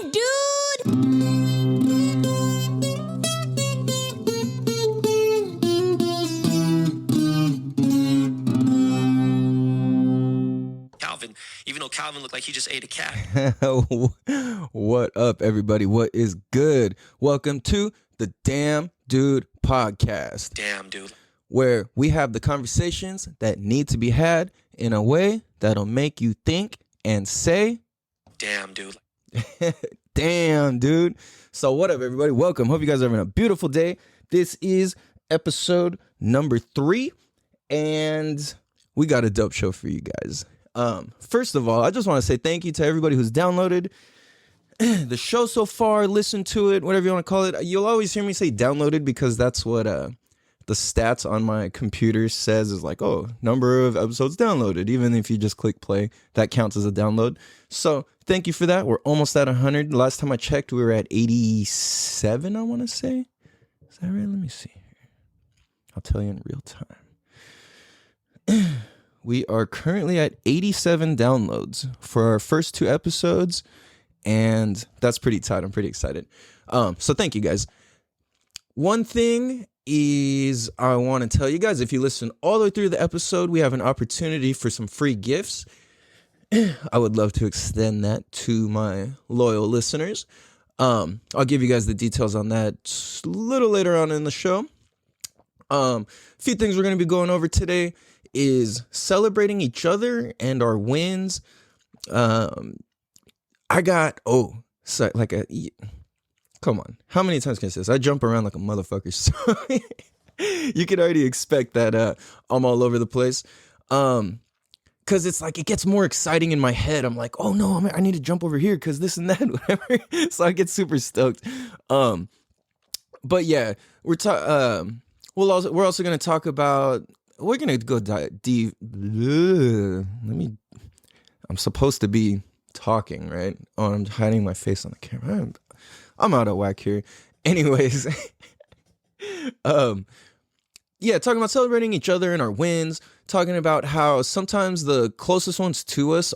Damn, dude! Calvin, even though Calvin looked like he just ate a cat. What up, everybody? What is good? Welcome to the Damn Dude podcast. Damn, dude. Where we have the conversations that need to be had in a way that'll make you think and say, damn, dude. Damn, dude. So what up, everybody? Welcome. Hope you guys are having a beautiful day. This is episode number 3, and we got a dope show for you guys. First of all, I just want to say thank you to everybody who's downloaded the show so far, listened to it, whatever you want to call it. You'll always hear me say downloaded because that's what the stats on my computer says is like, oh, number of episodes downloaded. Even if you just click play, that counts as a download. So thank you for that. We're almost at 100. Last time I checked, we were at 87, I want to say. Is that right? Let me see. I'll tell you in real time. We are currently at 87 downloads for our first 2 episodes, and that's pretty tight. I'm pretty excited. So thank you guys. One thing is I want to tell you guys, if you listen all the way through the episode, we have an opportunity for some free gifts. I would love to extend that to my loyal listeners. I'll give you guys the details on that a little later on in the show. A few things we're going to be going over today is celebrating each other and our wins. Come on. How many times can I say this? I jump around like a motherfucker. So you can already expect that I'm all over the place. Because it's like it gets more exciting in my head. I'm like, oh no, I need to jump over here because this and that, whatever. So I get super stoked. But yeah, we're also going to talk about. We're going to go deep. I'm supposed to be talking, right? Oh, I'm hiding my face on the camera. I'm out of whack here. Anyways, talking about celebrating each other and our wins, talking about how sometimes the closest ones to us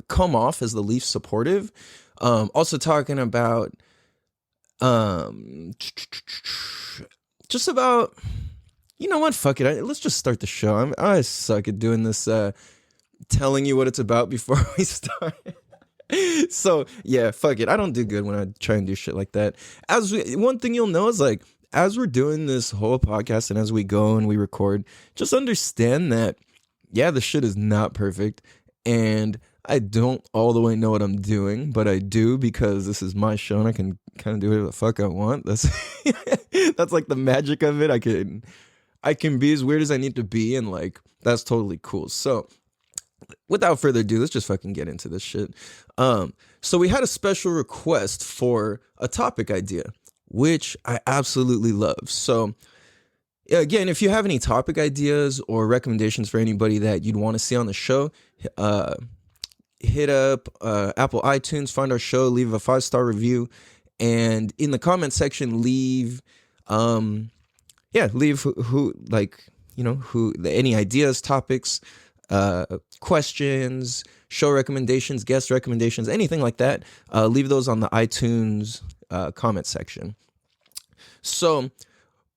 come off as the least supportive. Also talking about just about, you know what? Fuck it. Let's just start the show. I suck at doing this, telling you what it's about before we start. So yeah, fuck it. I don't do good when I try and do shit like that. One thing you'll know is like, as we're doing this whole podcast and as we go and we record, just understand that, yeah, the shit is not perfect. And I don't all the way know what I'm doing, but I do because this is my show and I can kind of do whatever the fuck I want. That's like the magic of it. I can be as weird as I need to be, and like that's totally cool. So without further ado, let's just fucking get into this shit. So we had a special request for a topic idea, which I absolutely love. So again, if you have any topic ideas or recommendations for anybody that you'd want to see on the show, hit up Apple iTunes, find our show, leave a 5-star review, and in the comment section leave any ideas, topics, questions, show recommendations, guest recommendations, anything like that. Leave those on the iTunes comment section. So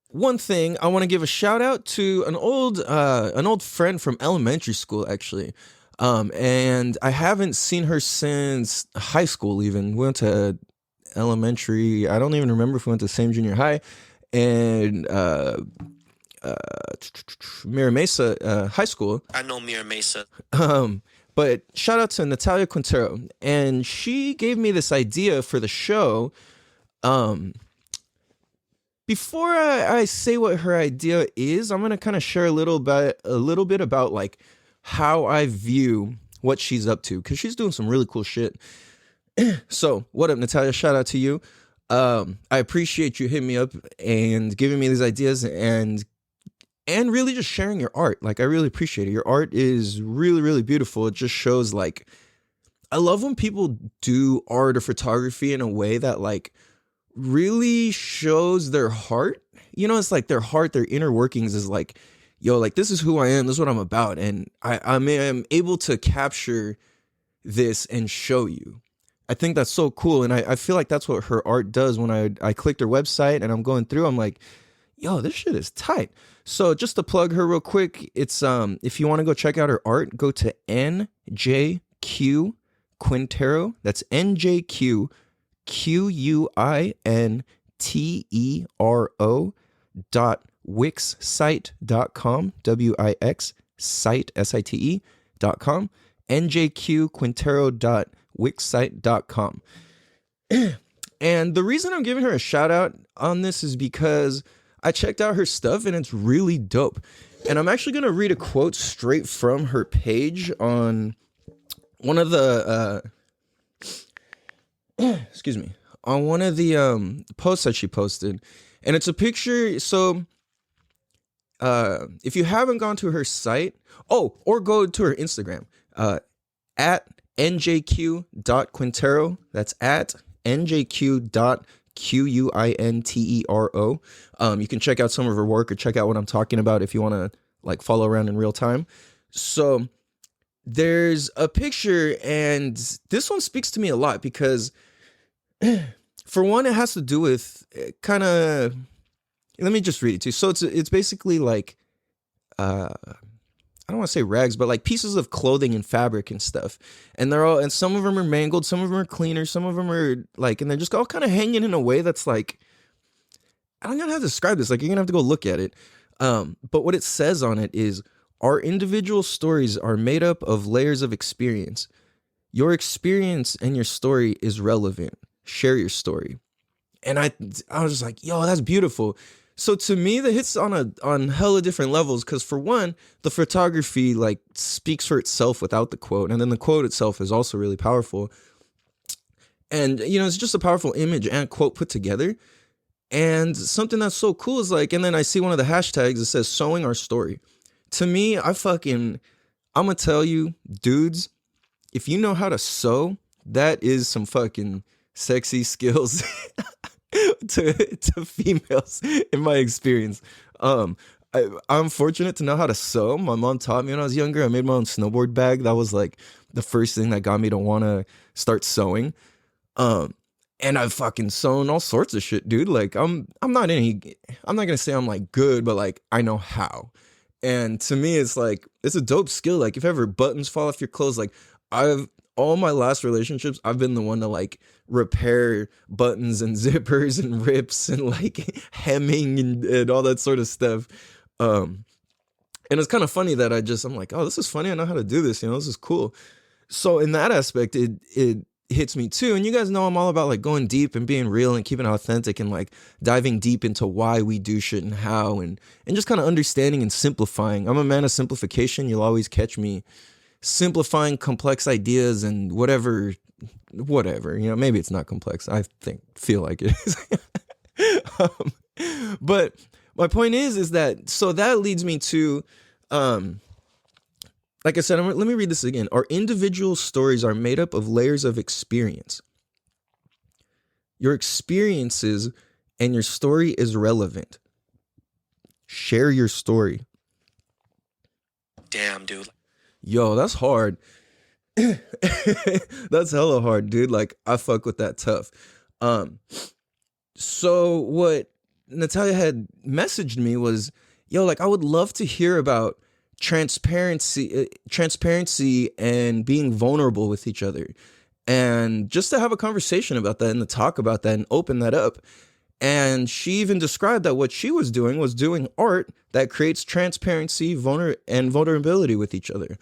one thing, I want to give a shout out to an old friend from elementary school, actually. And I haven't seen her since high school even. We went to elementary. I don't even remember if we went to the same junior high. And Mira Mesa High School. I know Mira Mesa. But shout out to Natalia Quintero. And she gave me this idea for the show. Before I say what her idea is, I'm going to kind of share a little bit about like how I view what she's up to, because she's doing some really cool shit. So what up, Natalia? Shout out to you. I appreciate you hitting me up and giving me these ideas and really just sharing your art. Like, I really appreciate it. Your art is really, really beautiful. It just shows, like, I love when people do art or photography in a way that, like, really shows their heart. You know, it's like their heart, their inner workings is like, yo, like, this is who I am. This is what I'm about. And I'm able to capture this and show you. I think that's so cool. And I feel like that's what her art does. When I clicked her website and I'm going through, I'm like, yo, this shit is tight. So just to plug her real quick, it's if you want to go check out her art, go to NJQ Quintero. That's NJQ QUINTERO .wixsite.com, WIX site SITE.com, njqquintero.wixsite.com. And the reason I'm giving her a shout out on this is because I checked out her stuff and it's really dope. And I'm actually going to read a quote straight from her page on one of the excuse me, on one of the posts that she posted. And it's a picture. So if you haven't gone to her site, or go to her Instagram, at njq.quintero. That's at njq.quintero. You can check out some of her work or check out what I'm talking about if you want to like follow around in real time. So there's a picture, and this one speaks to me a lot because for one, it has to do with kind of, let me just read it to you. So it's basically like, I don't want to say rags, but like pieces of clothing and fabric and stuff. And and some of them are mangled, some of them are cleaner, some of them are like, and they're just all kind of hanging in a way that's like, I don't know how to describe this. Like, you're gonna have to go look at it. But what it says on it is, our individual stories are made up of layers of experience. Your experience and your story is relevant. Share your story. And I was just like, yo, that's beautiful. So to me, that hits on hella different levels. Because for one, the photography like speaks for itself without the quote, and then the quote itself is also really powerful. And it's just a powerful image and quote put together. And something that's so cool is like, and then I see one of the hashtags that says "sewing our story." To me, I'm gonna tell you, dudes, if you know how to sew, that is some fucking sexy skills. to females, in my experience. I'm fortunate to know how to sew. My mom taught me when I was younger. I made my own snowboard bag. That was like the first thing that got me to want to start sewing. And I've fucking sewn all sorts of shit, dude. Like I'm not gonna say I'm like good, but like I know how. And to me, it's like, it's a dope skill. Like if ever buttons fall off your clothes, like all my last relationships, I've been the one to like repair buttons and zippers and rips and like hemming and all that sort of stuff. And it's kind of funny that I'm like, oh, this is funny. I know how to do this. This is cool. So in that aspect, it hits me too. And you guys know I'm all about like going deep and being real and keeping it authentic and like diving deep into why we do shit and how, and just kind of understanding and simplifying. I'm a man of simplification. You'll always catch me simplifying complex ideas and whatever, maybe it's not complex. I feel like it is. But my point is that, so that leads me to, like I said, let me read this again. Our individual stories are made up of layers of experience. Your experiences and your story is relevant. Share your story. Damn, dude. Yo, that's hard. That's hella hard, dude. Like, I fuck with that tough. So what Natalia had messaged me was, yo, like, I would love to hear about transparency and being vulnerable with each other, and just to have a conversation about that and to talk about that and open that up. And she even described that what she was doing art that creates transparency, and vulnerability with each other.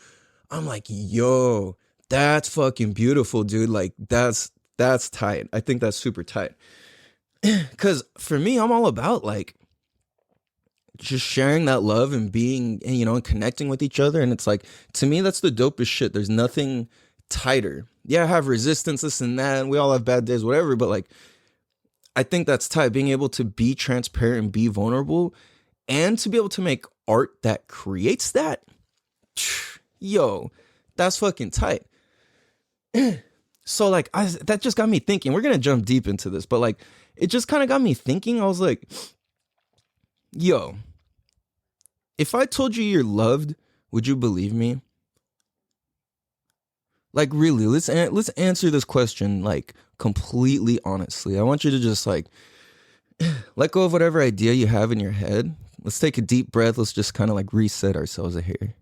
I'm like, yo, that's fucking beautiful, dude. Like, that's tight. I think that's super tight. Because for me, I'm all about like just sharing that love and being, and connecting with each other. And it's like, to me, that's the dopest shit. There's nothing tighter. Yeah, I have resistance, this and that, and we all have bad days, whatever. But like, I think that's tight. Being able to be transparent and be vulnerable, and to be able to make art that creates that. Yo, that's fucking tight. So like, that just got me thinking. We're gonna jump deep into this, but like, it just kind of got me thinking. I was like, yo, if I told you you're loved, would you believe me? Like, really, let's answer this question, like, completely honestly. I want you to just, like, let go of whatever idea you have in your head. Let's take a deep breath. Let's just kind of, like, reset ourselves here.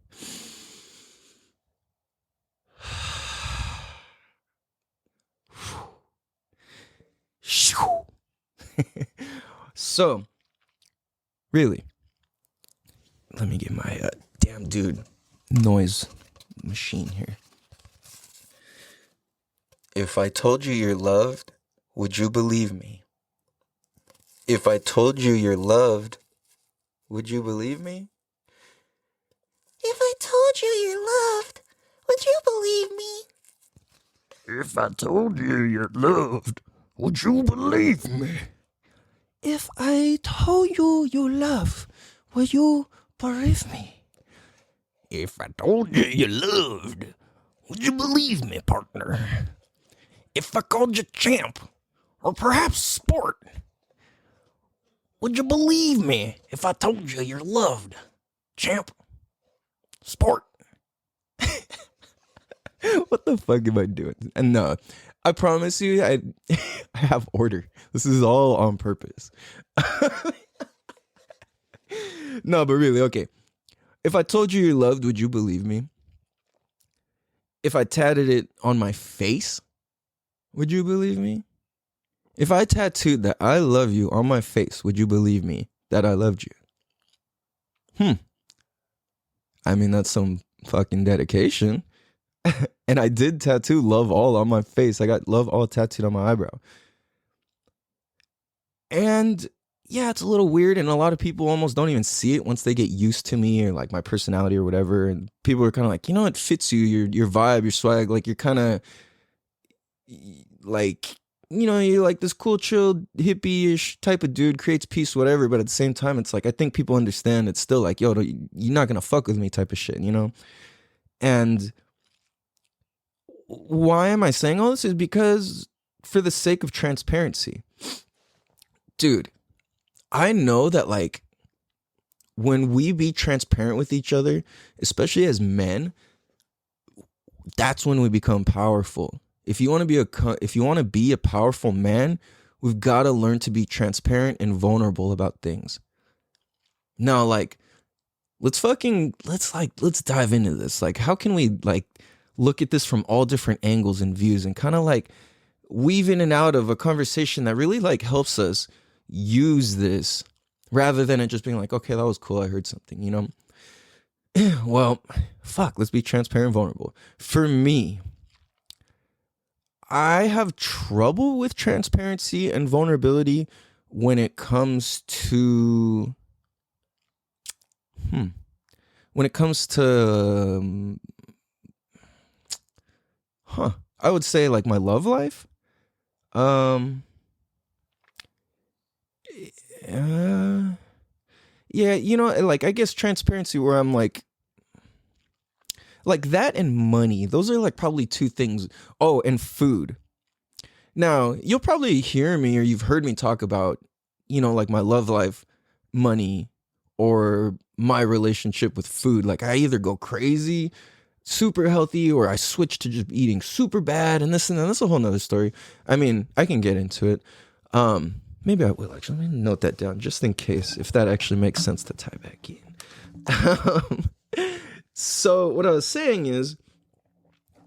So, really, let me get my damn dude noise machine here. If I told you you're loved, would you believe me? If I told you you're loved, would you believe me? If I told you you're loved, would you believe me? If I told you you're loved, would you believe me? If I told you you love, would you believe me? If I told you you loved, would you believe me, partner? If I called you champ, or perhaps sport, would you believe me if I told you you're loved, champ, sport? What the fuck am I doing? And no, I promise you, I have order. This is all on purpose. No, but really, okay. If I told you you're loved, would you believe me? If I tatted it on my face, would you believe me? If I tattooed that I love you on my face, would you believe me that I loved you? I mean, that's some fucking dedication. And I did tattoo love all on my face. I got love all tattooed on my eyebrow. And yeah, it's a little weird, and a lot of people almost don't even see it once they get used to me or like my personality or whatever. And people are kind of like, you know, it fits you, your vibe, your swag. Like, you're kind of like, you know, you're like this cool, chill, hippie-ish type of dude, creates peace, whatever. But at the same time, it's like, I think people understand it's still like, yo, you're not going to fuck with me type of shit, you know? And why am I saying all this is because for the sake of transparency. Dude, I know that, like, when we be transparent with each other, especially as men, that's when we become powerful. If you want to be a powerful man, we've got to learn to be transparent and vulnerable about things. Now, like, let's dive into this. Like, how can we, like, look at this from all different angles and views and kind of, like, weave in and out of a conversation that really, like, helps us use this rather than it just being like, okay, that was cool, I heard something, you know? Well, fuck, let's be transparent and vulnerable. For me, I have trouble with transparency and vulnerability when it comes to I would say, like, my love life. Yeah, you know, like, I guess transparency where I'm like that and money. Those are, like, probably two things. Oh, and food. Now, you'll probably hear me or you've heard me talk about, you know, like, my love life, money, or my relationship with food. Like, I either go crazy, super healthy, or I switch to just eating super bad and this and that. That's a whole nother story. I mean, I can get into it. Maybe I will actually. Let me note that down just in case, if that actually makes sense to tie back in. So what I was saying is,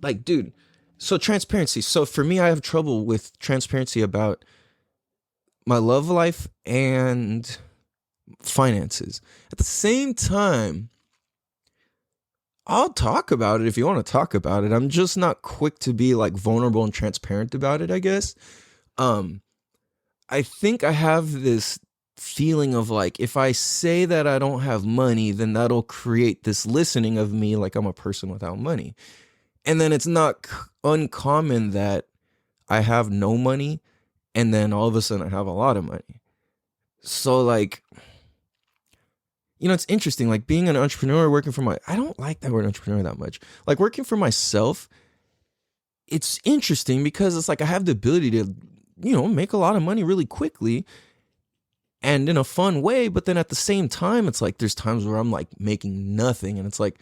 like, dude, so transparency. So for me, I have trouble with transparency about my love life and finances. At the same time, I'll talk about it if you want to talk about it. I'm just not quick to be, like, vulnerable and transparent about it, I guess. I think I have this feeling of, like, if I say that I don't have money, then that'll create this listening of me like I'm a person without money. And then it's not uncommon that I have no money and then all of a sudden I have a lot of money. So, like, you know, it's interesting, like, being an entrepreneur, working for I don't like that word entrepreneur that much. Like, working for myself, it's interesting because it's like I have the ability to, you know, make a lot of money really quickly and in a fun way. But then at the same time, it's like there's times where I'm, like, making nothing. And it's like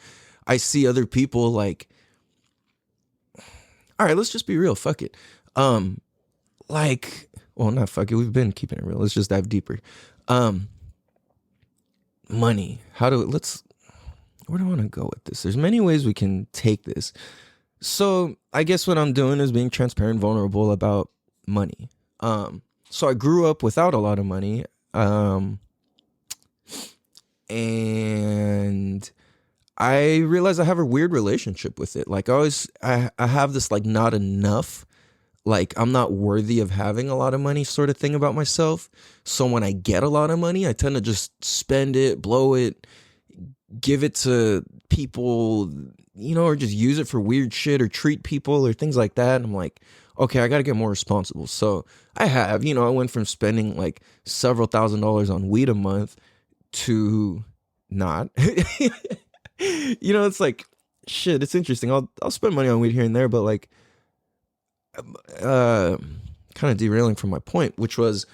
I see other people, like, all right, let's just be real. Fuck it. Like, well, not fuck it. We've been keeping it real. Let's just dive deeper. Money. Where do I want to go with this? There's many ways we can take this. So I guess what I'm doing is being transparent, vulnerable about money. So I grew up without a lot of money. And I realized I have a weird relationship with it. Like I have this like not enough, like I'm not worthy of having a lot of money sort of thing about myself. So when I get a lot of money, I tend to just spend it, blow it, give it to people, or just use it for weird shit or treat people or things like that. And I'm like, okay, I got to get more responsible. So I went from spending like several $1,000s on weed a month to not. It's like, shit, it's interesting. I'll spend money on weed here and there, but like, kind of derailing from my point, which was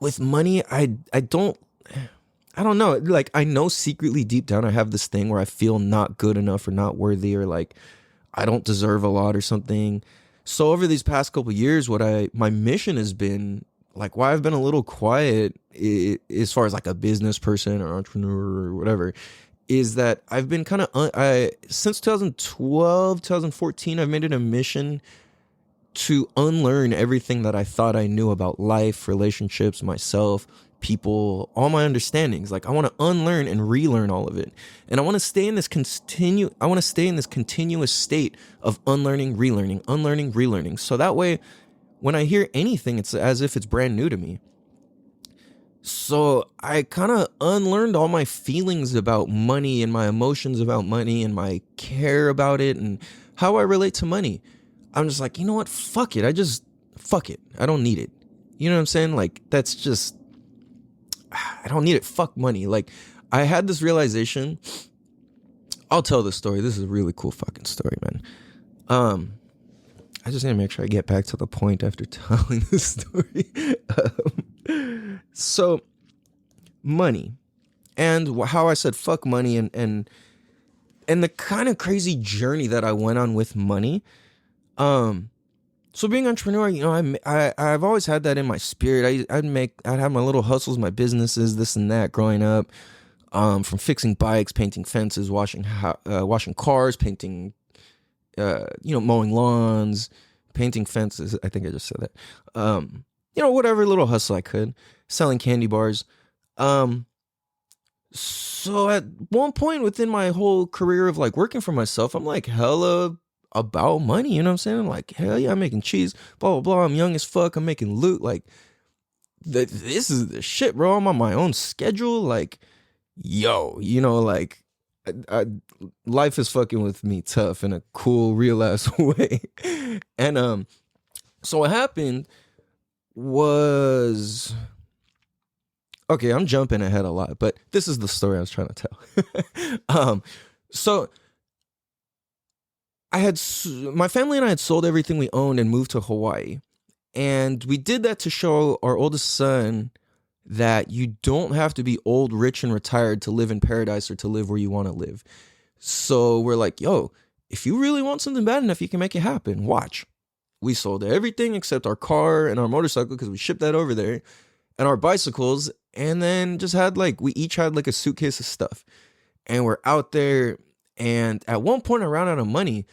with money, I don't know. Like, I know secretly deep down I have this thing where I feel not good enough or not worthy or like I don't deserve a lot or something. So over these past couple of years, my mission has been, like, why I've been a little quiet as far as like a business person or entrepreneur or whatever, is that I've been kind of, since 2012, 2014, I've made it a mission to unlearn everything that I thought I knew about life, relationships, myself, people, all my understandings. Like, I want to unlearn and relearn all of it. And I want to stay in this continuous state of unlearning, relearning. So that way, when I hear anything, it's as if it's brand new to me. So I kind of unlearned all my feelings about money and my emotions about money and my care about it and how I relate to money. I'm just like, you know what? Fuck it. Fuck it. I don't need it. You know what I'm saying? Like, that's just, I don't need it. Fuck money. Like, I had this realization. I'll tell this story. This is a really cool fucking story, man. I just need to make sure I get back to the point after telling this story. So, money, and how I said fuck money, and the kind of crazy journey that I went on with money. So being an entrepreneur, I've always had that in my spirit. I'd have my little hustles, my businesses, this and that growing up. From fixing bikes, painting fences, washing cars, painting, mowing lawns, painting fences. I think I just said that. Whatever little hustle I could, selling candy bars. So at one point within my whole career of like working for myself, I'm like hella about money, you know what I'm saying? I'm like, hell yeah, I'm making cheese, blah, blah, blah. I'm young as fuck. I'm making loot. Like, this is the shit, bro. I'm on my own schedule. Like, yo, like, life is fucking with me tough in a cool, real ass way. And so what happened was, okay, I'm jumping ahead a lot, but this is the story I was trying to tell. So my family and I had sold everything we owned and moved to Hawaii. And we did that to show our oldest son that you don't have to be old, rich, and retired to live in paradise or to live where you want to live. So we're like, yo, if you really want something bad enough, you can make it happen. Watch. We sold everything except our car and our motorcycle because we shipped that over there, and our bicycles. And then we each had like a suitcase of stuff. And we're out there. And at one point I ran out of money.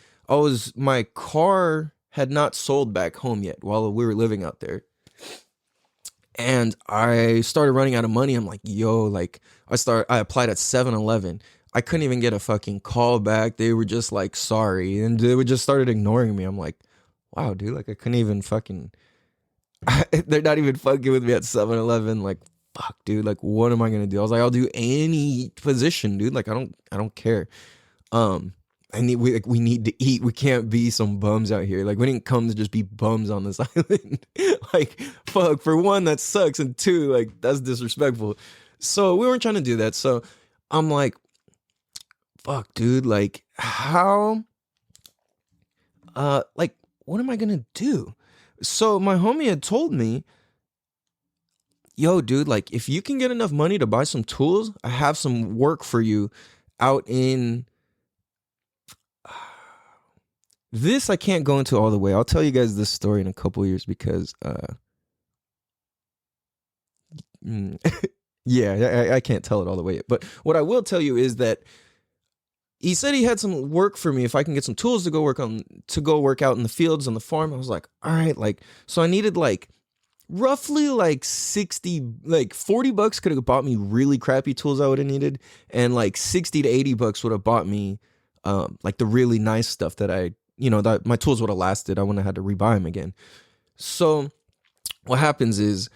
My car had not sold back home yet while we were living out there. And I started running out of money. I'm like, yo, like I applied at 7-Eleven. I couldn't even get a fucking call back. They were just like, sorry. And they just started ignoring me. I'm like, wow, dude, like I couldn't even fucking, they're not even fucking with me at 7-Eleven. Like, fuck, dude, like what am I going to do? I was like, I'll do any position, dude. Like, I don't care. We need to eat. We can't be some bums out here. Like, we didn't come to just be bums on this island. Like, fuck, for one, that sucks. And two, like, that's disrespectful. So we weren't trying to do that. So I'm like, fuck, dude, like, how, like, what am I going to do? So my homie had told me, yo, dude, like, if you can get enough money to buy some tools, I have some work for you out in This I can't go into all the way. I'll tell you guys this story in a couple years because yeah, I can't tell it all the way. But what I will tell you is that he said he had some work for me if I can get some tools to go work out in the fields on the farm. I was like, all right, like, so I needed like roughly like 60, like $40 could have bought me really crappy tools I would have needed, and like 60 to $80 would have bought me like the really nice stuff that that my tools would have lasted. I wouldn't have had to rebuy them again. So what happens is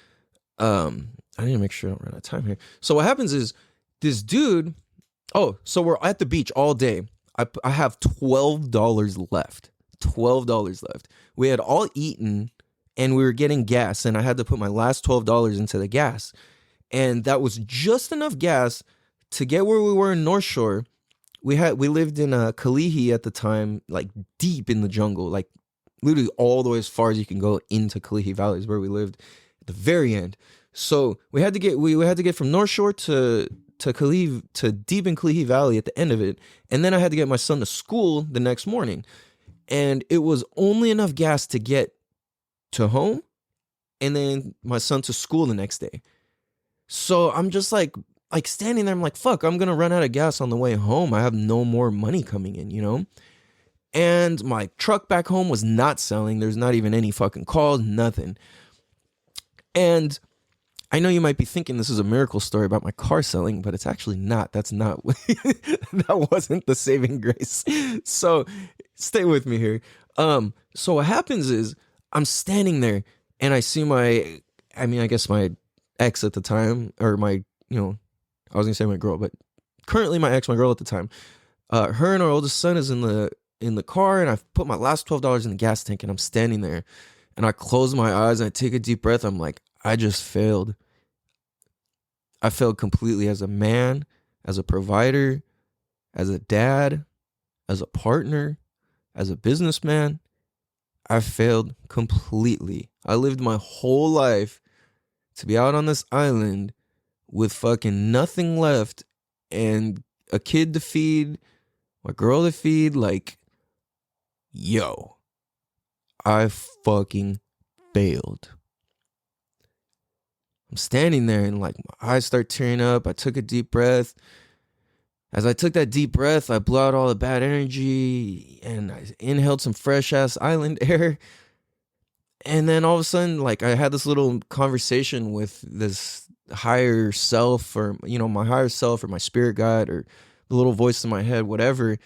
I need to make sure I don't run out of time here. So what happens is this dude. Oh, so we're at the beach all day. I have $12 left. $12 left. We had all eaten and we were getting gas, and I had to put my last $12 into the gas. And that was just enough gas to get where we were in North Shore. We lived in Kalihi at the time, like deep in the jungle, like literally all the way as far as you can go into Kalihi Valley is where we lived at the very end. So we had to get from North Shore to Kalihi, to deep in Kalihi Valley at the end of it, and then I had to get my son to school the next morning, and it was only enough gas to get to home, and then my son to school the next day. So I'm just like standing there. I'm like, fuck, I'm gonna run out of gas on the way home. I have no more money coming in, And my truck back home was not selling. There's not even any fucking calls, nothing. And I know you might be thinking this is a miracle story about my car selling, but it's actually not. That's not, that wasn't the saving grace. So stay with me here. So what happens is I'm standing there and I see my ex at the time, or I was gonna say my girl, but currently my girl at the time. Her and our oldest son is in the car, and I've put my last $12 in the gas tank, and I'm standing there and I close my eyes and I take a deep breath. I'm like, I just failed. I failed completely as a man, as a provider, as a dad, as a partner, as a businessman. I failed completely. I lived my whole life to be out on this island with fucking nothing left and a kid to feed, my girl to feed. Like, yo, I fucking failed. I'm standing there and like my eyes start tearing up. I took a deep breath. As I took that deep breath, I blew out all the bad energy and I inhaled some fresh ass island air. And then all of a sudden, like, I had this little conversation with this higher self, or my higher self, or my spirit guide, or the little voice in my head, whatever.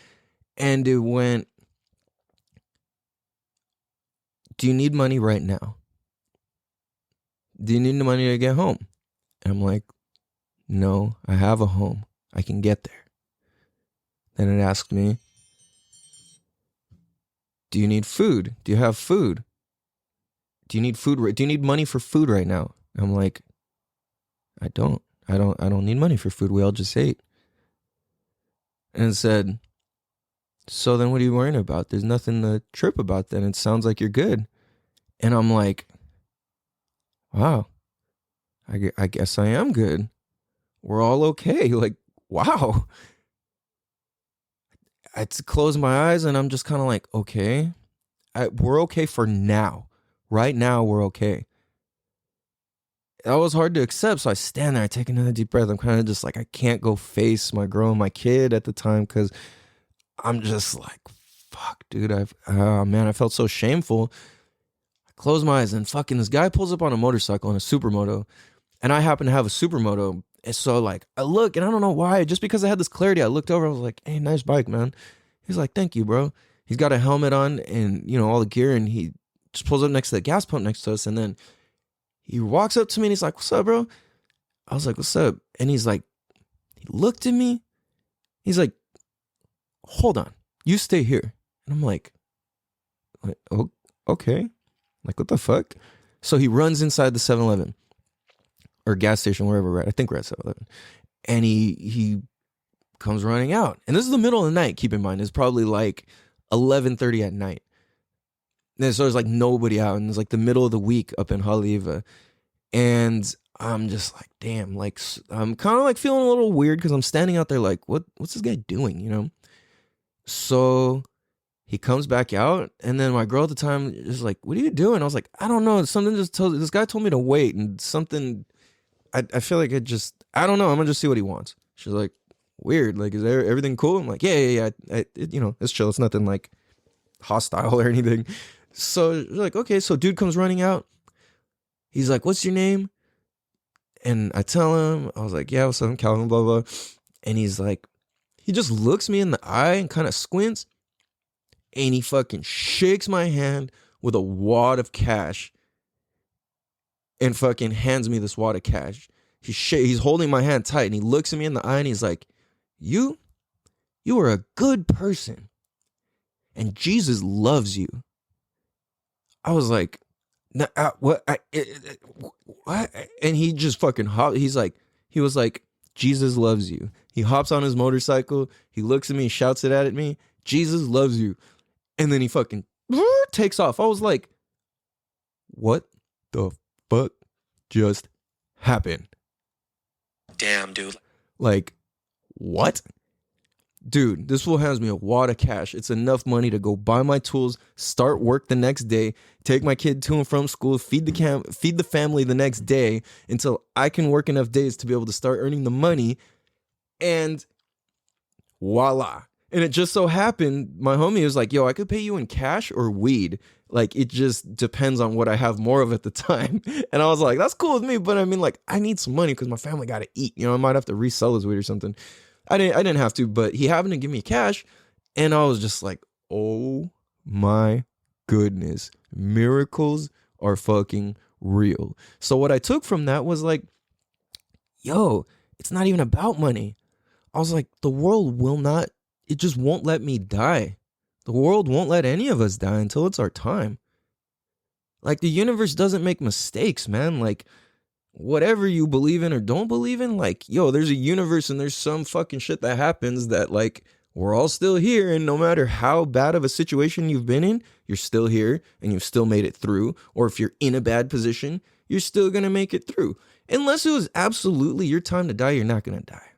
And it went, do you need money right now? Do you need the money to get home? And I'm like, no, I have a home. I can get there. Then it asked me, do you need food? Do you have food? Do you need food? Do you need money for food right now? And I'm like, I don't need money for food. We all just ate. And it said, so then what are you worrying about? There's nothing to trip about then. It sounds like you're good. And I'm like, wow, I guess I am good. We're all okay. Like, wow. I had to close my eyes and I'm just kind of like, okay, we're okay for now. Right now, we're okay. That was hard to accept. So I stand there, I take another deep breath. I'm kind of just like, I can't go face my girl and my kid at the time because I'm just like, fuck, dude. I felt so shameful. I close my eyes and fucking this guy pulls up on a motorcycle, on a supermoto. And I happen to have a supermoto. And so like, I look and I don't know why, just because I had this clarity, I looked over, I was like, hey, nice bike, man. He's like, thank you, bro. He's got a helmet on and, all the gear, and he just pulls up next to the gas pump next to us. And then he walks up to me and he's like, what's up, bro? I was like, what's up? And he's like, he looked at me. He's like, hold on, you stay here. And I'm like, oh, okay. Like, what the fuck? So he runs inside the 7-Eleven or gas station, wherever we're at. I think we're at 7-Eleven. And he comes running out. And this is the middle of the night, keep in mind. It's probably like 11:30 at night. And so there's like nobody out. And it's like the middle of the week up in Haleiwa. And I'm just like, damn, like, I'm kind of like feeling a little weird because I'm standing out there like, what's this guy doing, So He comes back out, and then my girl at the time is like, "What are you doing?" I was like, "I don't know. Something just told this guy told me to wait, and something. I feel like I don't know. I'm gonna just see what he wants." She's like, "Weird. Like, is everything cool?" I'm like, "Yeah. It's chill. It's nothing like hostile or anything." So she's like, "Okay." So dude comes running out. He's like, "What's your name?" And I tell him, I was like, "Yeah, what's up, Calvin?" Blah blah. And he's like, he just looks me in the eye and kind of squints. And he fucking shakes my hand with a wad of cash and fucking hands me this wad of cash. He's holding my hand tight and he looks at me in the eye and he's like, you are a good person and Jesus loves you. I was like, what? What? And he just fucking he was like, Jesus loves you. He hops on his motorcycle. He looks at me, shouts it at me. Jesus loves you. And then he fucking takes off. I was like, what the fuck just happened? Damn, dude. Like, what? Dude, this fool hands me a wad of cash. It's enough money to go buy my tools, start work the next day, take my kid to and from school, feed the family the next day until I can work enough days to be able to start earning the money. And voila. And it just so happened, my homie was like, yo, I could pay you in cash or weed. Like, it just depends on what I have more of at the time. And I was like, that's cool with me. But I mean, like, I need some money because my family got to eat. You know, I might have to resell his weed or something. I didn't have to, but he happened to give me cash. And I was just like, oh my goodness. Miracles are fucking real. So what I took from that was like, yo, it's not even about money. I was like, the world will not. It just won't let me die. The world won't let any of us die until it's our time. Like, the universe doesn't make mistakes, man. Like, whatever you believe in or don't believe in, like, yo, there's a universe and there's some fucking shit that happens that, like, we're all still here. And no matter how bad of a situation you've been in, you're still here and you've still made it through. Or if you're in a bad position, you're still going to make it through. Unless it was absolutely your time to die, you're not going to die.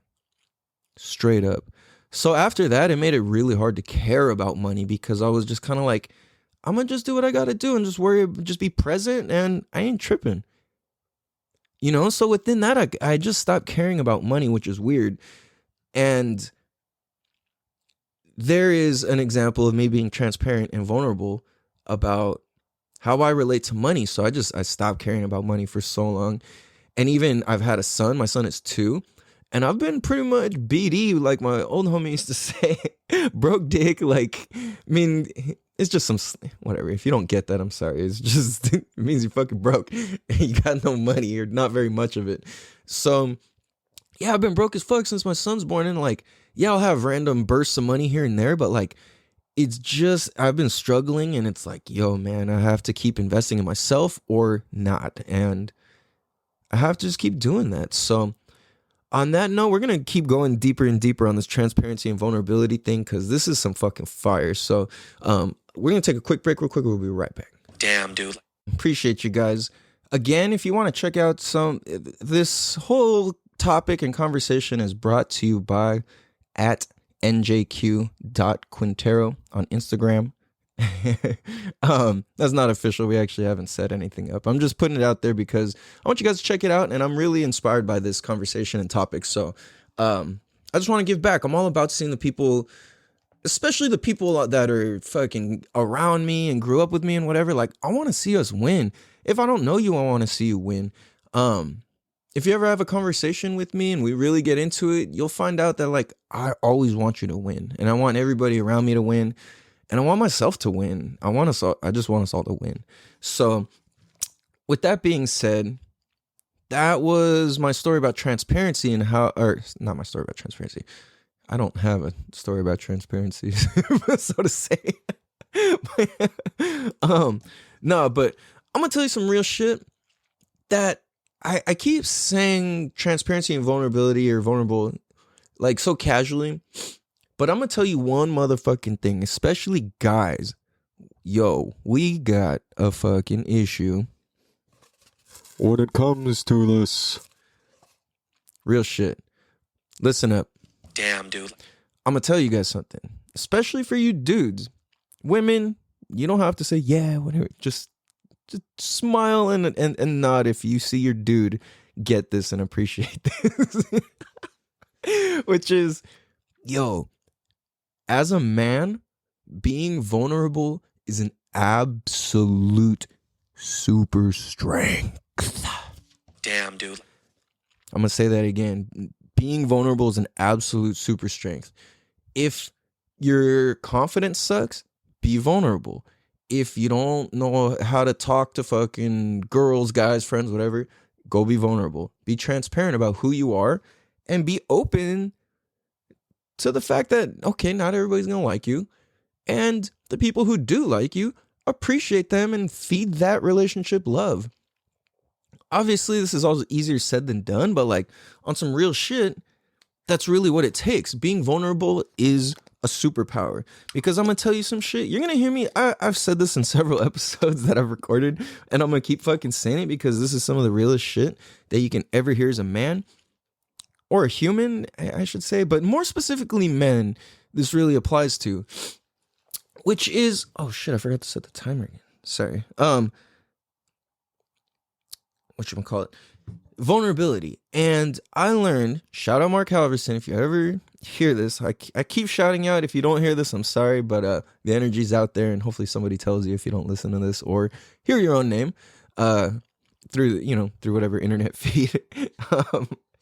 Straight up. So after that, it made it really hard to care about money because I was just kind of like, I'm going to just do what I got to do and just be present and I ain't tripping. You know, so within that, I just stopped caring about money, which is weird. And there is an example of me being transparent and vulnerable about how I relate to money. So I stopped caring about money for so long. And even I've had a son, my son is 2. And I've been pretty much BD, like my old homie used to say, broke dick. Like, I mean, it's just some, whatever. If you don't get that, I'm sorry. It's just, it means you're fucking broke. You got no money or not very much of it. So, yeah, I've been broke as fuck since my son's born. And like, yeah, I'll have random bursts of money here and there. But like, it's just, I've been struggling. And it's like, yo, man, I have to keep investing in myself or not. And I have to just keep doing that. So, on that note, we're going to keep going deeper and deeper on this transparency and vulnerability thing because this is some fucking fire. So we're going to take a quick break real quick. We'll be right back. Damn, dude. Appreciate you guys. Again, if you want to check out this whole topic and conversation is brought to you by at njq.quintero on Instagram. That's not official. We actually haven't set anything up. I'm just putting it out there because I want you guys to check it out and I'm really inspired by this conversation and topic. So I just want to give back. I'm all about seeing the people, especially the people that are fucking around me and grew up with me and whatever. Like, I want to see us win. If I don't know you, I want to see you win. If you ever have a conversation with me and we really get into it, you'll find out that like I always want you to win and I want everybody around me to win. And I want myself to win. I just want us all to win. So with that being said, that was my story about transparency and not my story about transparency. I don't have a story about transparency, so to say. No, but I'm going to tell you some real shit that I keep saying transparency and vulnerability or vulnerable, like so casually. But I'm going to tell you one motherfucking thing, especially guys. Yo, we got a fucking issue when it comes to this. Real shit. Listen up. Damn, dude. I'm going to tell you guys something, especially for you dudes. Women, you don't have to say, yeah, whatever. Just smile and nod if you see your dude get this and appreciate this. Which is, yo, as a man, being vulnerable is an absolute super strength. Damn, dude. I'm going to say that again. Being vulnerable is an absolute super strength. If your confidence sucks, be vulnerable. If you don't know how to talk to fucking girls, guys, friends, whatever, go be vulnerable. Be transparent about who you are and be open to the fact that, okay, not everybody's going to like you. And the people who do like you, appreciate them and feed that relationship love. Obviously, this is also easier said than done, but like on some real shit, that's really what it takes. Being vulnerable is a superpower, because I'm going to tell you some shit. You're going to hear me. I've said this in several episodes that I've recorded, and I'm going to keep fucking saying it because this is some of the realest shit that you can ever hear as a man or a human, I should say, but more specifically men, this really applies to, which is, oh shit, I forgot to set the timer again. Sorry. Whatchamacallit? Vulnerability. And I learned, shout out Mark Halverson, if you ever hear this, I keep shouting out. If you don't hear this, I'm sorry, but the energy's out there, and hopefully somebody tells you if you don't listen to this or hear your own name through whatever internet feed.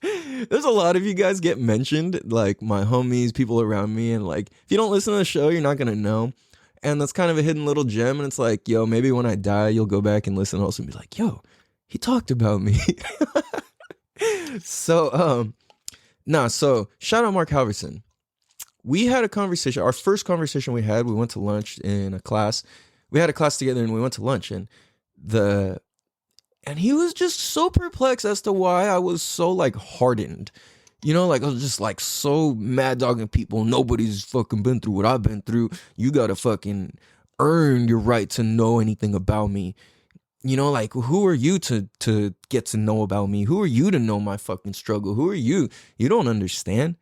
There's a lot of you guys get mentioned, like my homies, people around me, and like if you don't listen to the show, you're not gonna know. And that's kind of a hidden little gem, and it's like, yo, maybe when I die, you'll go back and listen also and be like, yo, he talked about me. So shout out Mark Halverson. We had a conversation, our first conversation we went to lunch in a class. We had a class together and we went to lunch, and he was just so perplexed as to why I was so like hardened. You know, like I was just like so mad dogging people. Nobody's fucking been through what I've been through. You gotta fucking earn your right to know anything about me. You know, like, who are you to get to know about me? Who are you to know my fucking struggle? Who are you? You don't understand.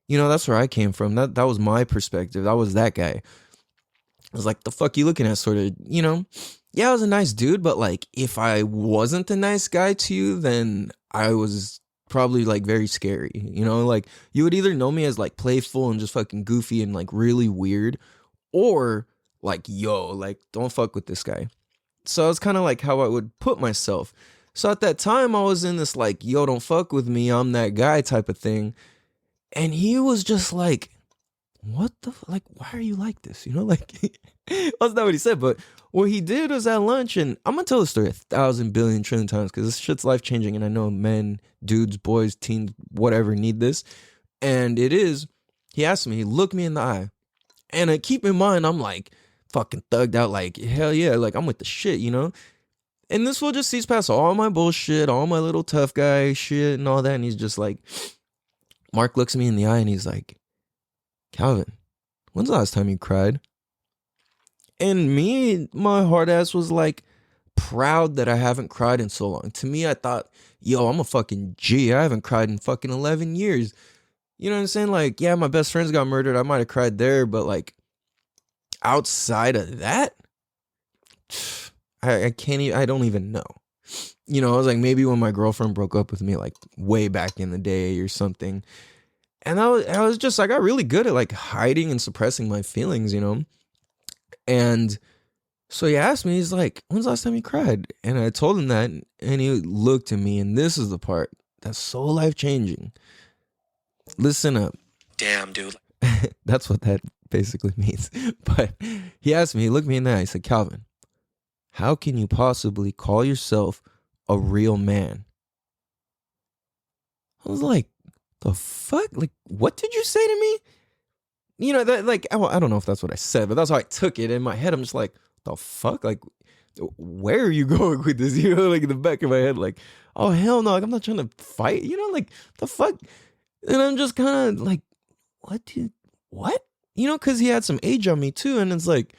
You know, that's where I came from. That was my perspective. I was that guy. I was like, the fuck you looking at, sort of, you know? Yeah, I was a nice dude, but like, if I wasn't a nice guy to you, then I was probably like very scary. You know, like, you would either know me as like playful and just fucking goofy and like really weird, or like, yo, like, don't fuck with this guy. So it's kind of like how I would put myself. So at that time, I was in this like, yo, don't fuck with me, I'm that guy type of thing. And he was just like, what the like, why are you like this? You know, like, that's not what he said. But what he did was at lunch, and I'm going to tell the story 1,000 billion trillion times because this shit's life changing. And I know men, dudes, boys, teens, whatever need this. And it is, he asked me, he looked me in the eye. And keep in mind, I'm like, fucking thugged out, like, hell yeah, like, I'm with the shit, you know? And this fool just sees past all my bullshit, all my little tough guy shit and all that, and he's just like, Mark looks me in the eye and he's like, Calvin, when's the last time you cried? And me, my hard ass was like, proud that I haven't cried in so long. To me, I thought, yo, I'm a fucking G, I haven't cried in fucking 11 years. You know what I'm saying? Like, yeah, my best friends got murdered, I might have cried there, but like, outside of that, I can't even, I don't even know. You know, I was like, maybe when my girlfriend broke up with me, like way back in the day or something. And I was just, I got really good at like hiding and suppressing my feelings, you know? And so he asked me, he's like, when's the last time you cried? And I told him that, and he looked at me, and this is the part that's so life-changing. Listen up. Damn, dude. That's what that basically means. But he asked me, he looked me in the eye, he said, Calvin, how can you possibly call yourself a real man? I was like, the fuck? Like, what did you say to me? You know, that, like, I don't know if that's what I said, but that's how I took it. In my head, I'm just like, the fuck? Like, where are you going with this? You know, like in the back of my head, like, oh, hell no, like, I'm not trying to fight, you know, like, the fuck? And I'm just kind of like, what? You know, because he had some age on me too, and it's like,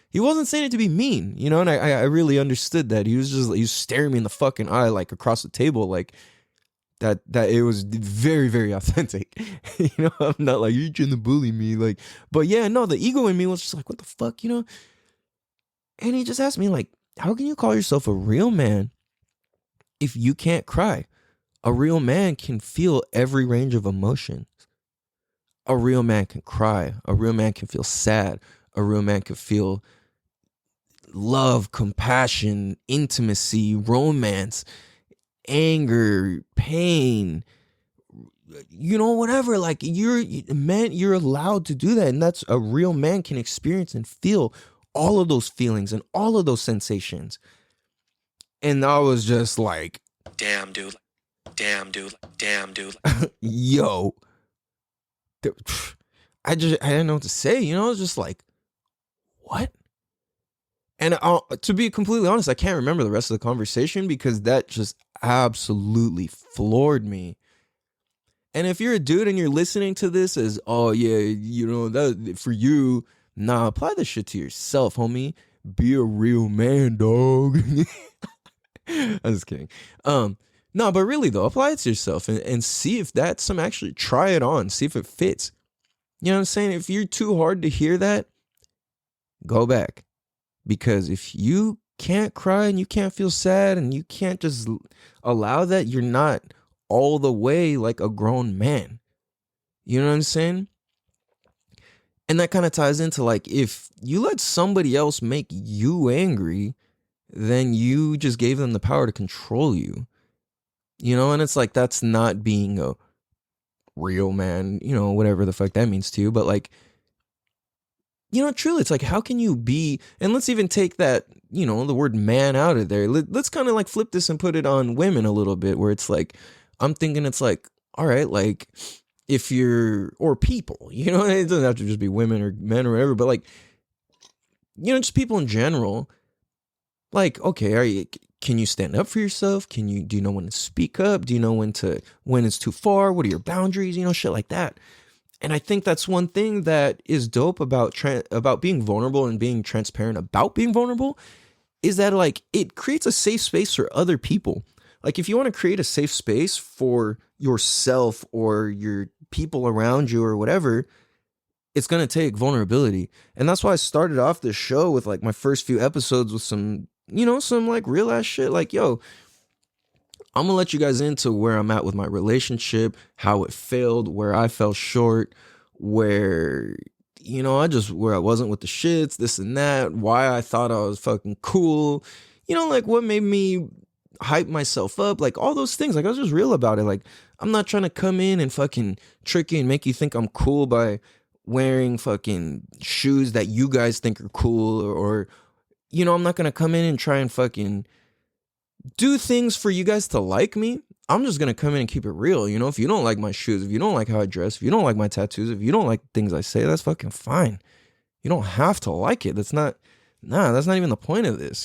he wasn't saying it to be mean, you know, and I really understood that. He was staring me in the fucking eye, like, across the table, like, that it was very, very authentic. I'm not like, you're trying to bully me. Like, but yeah, no, the ego in me was just like, what the fuck, And he just asked me, like, how can you call yourself a real man if you can't cry? A real man can feel every range of emotions. A real man can cry. A real man can feel sad. A real man can feel love, compassion, intimacy, romance, anger, pain, whatever. Like, you're allowed to do that. And that's a real man can experience and feel all of those feelings and all of those sensations. And I was just like, damn, dude. Damn, dude. Damn, dude. Yo. I didn't know what to say. I was just like, what? And to be completely honest, I can't remember the rest of the conversation because that just absolutely floored me. And if you're a dude and you're listening to this as, oh yeah, that for you, nah, apply this shit to yourself, homie. Be a real man, dog. I'm just kidding. No, but really though, apply it to yourself and see if that's actually try it on, see if it fits. You know what I'm saying? If you're too hard to hear that, go back. Because if you can't cry and you can't feel sad and you can't just allow that, you're not all the way like a grown man. You know what I'm saying? And that kind of ties into like, if you let somebody else make you angry, then you just gave them the power to control you. And it's like, that's not being a real man, whatever the fuck that means to you. But like, truly, it's like, how can you be, and let's even take that, the word man out of there. Let's kind of like flip this and put it on women a little bit, where it's like, I'm thinking it's like, all right, like if you're, or people, it doesn't have to just be women or men or whatever, but like, just people in general, like, okay, can you stand up for yourself? Do you know when to speak up? Do you know when it's too far? What are your boundaries? Shit like that. And I think that's one thing that is dope about being vulnerable and being transparent about being vulnerable, is that like it creates a safe space for other people. Like if you want to create a safe space for yourself or your people around you or whatever, it's going to take vulnerability. And that's why I started off this show with like my first few episodes with some like real ass shit. Like, yo, I'm gonna let you guys into where I'm at with my relationship, how it failed, where I fell short, where where I wasn't with the shits, this and that, why I thought I was fucking cool, like what made me hype myself up, like all those things. Like I was just real about it. Like I'm not trying to come in and fucking trick you and make you think I'm cool by wearing fucking shoes that you guys think are cool, or I'm not gonna come in and try and fucking do things for you guys to like me. I'm just gonna come in and keep it real. If you don't like my shoes, if you don't like how I dress, if you don't like my tattoos, if you don't like things I say, that's fucking fine. You don't have to like it. That's not even the point of this,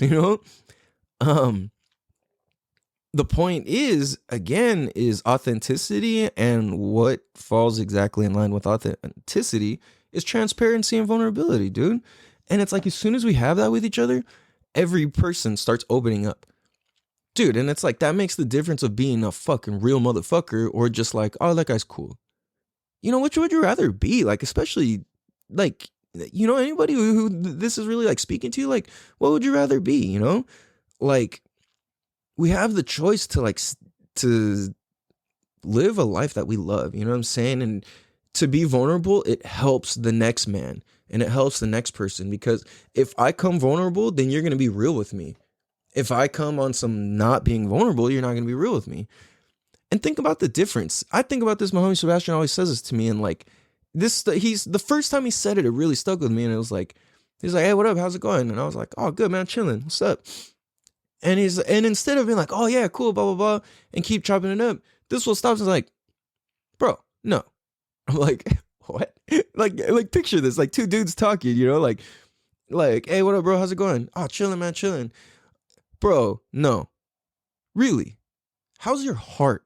The point is, again, is authenticity, and what falls exactly in line with authenticity is transparency and vulnerability, dude. And it's like, as soon as we have that with each other, every person starts opening up. Dude, and it's like, that makes the difference of being a fucking real motherfucker or just like, oh, that guy's cool. Which would you rather be? Like, especially, like, anybody who this is really like speaking to you, like, what would you rather be, Like, we have the choice to like, to live a life that we love, you know what I'm saying? And to be vulnerable, it helps the next man and it helps the next person, because if I come vulnerable, then you're going to be real with me. If I come on some not being vulnerable, you're not going to be real with me. And think about the difference. I think about this. My homie Sebastian always says this to me. And like he's the first time he said it, it really stuck with me. And it was like, he's like, hey, what up? How's it going? And I was like, oh, good, man. Chilling. What's up? And instead of being like, oh yeah, cool, blah, blah, blah, and keep chopping it up, this one stops and is like, bro, no. I'm like, what? like picture this, like two dudes talking, like, hey, what up, bro? How's it going? Oh, chilling, man, chilling. Bro, no. Really? How's your heart?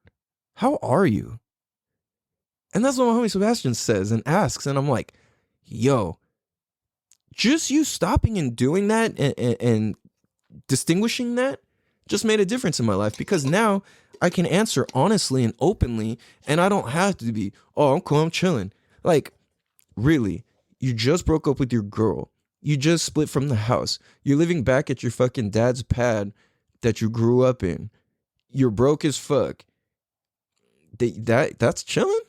How are you? And that's what my homie Sebastian says and asks. And I'm like, yo, just you stopping and doing that and distinguishing that just made a difference in my life because now I can answer honestly and openly, and I don't have to be, oh, I'm cool, I'm chilling. Like, really, you just broke up with your girl. You just split from the house. You're living back at your fucking dad's pad that you grew up in. You're broke as fuck. That's chilling?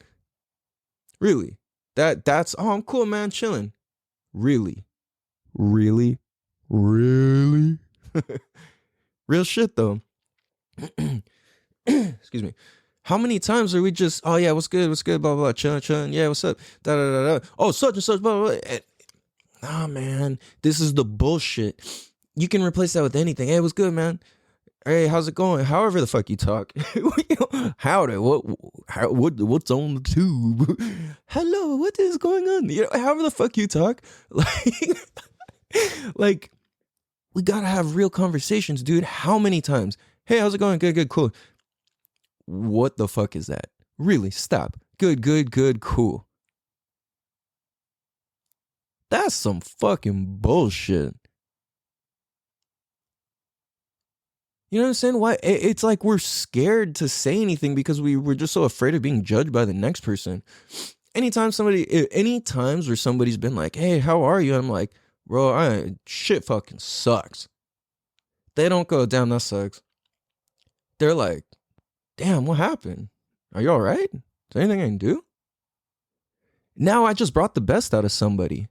Really? That's oh, I'm cool, man, chilling. Really? Really? Really? Real shit though. Excuse me. How many times are we just, oh yeah, what's good, blah, blah, blah, chilling, yeah, what's up, da, da, da, da. Oh, such and such, blah, blah, blah. Nah, man, this is the bullshit. You can replace that with anything. Hey, what's good, man? Hey, how's it going? However the fuck you talk. Howdy, what's on the tube? Hello, what is going on? You know, however the fuck you talk. Like, we gotta have real conversations, dude. How many times? Hey, how's it going? Good, cool. What the fuck is that? Really, stop. Good, cool. That's some fucking bullshit. You know what I'm saying? Why? It's like we're scared to say anything because we're just so afraid of being judged by the next person. Any times where somebody's been like, hey, how are you? I'm like, bro, shit fucking sucks. They don't go, damn, that sucks. They're like, damn, what happened? Are you all right? Is there anything I can do? Now I just brought the best out of somebody.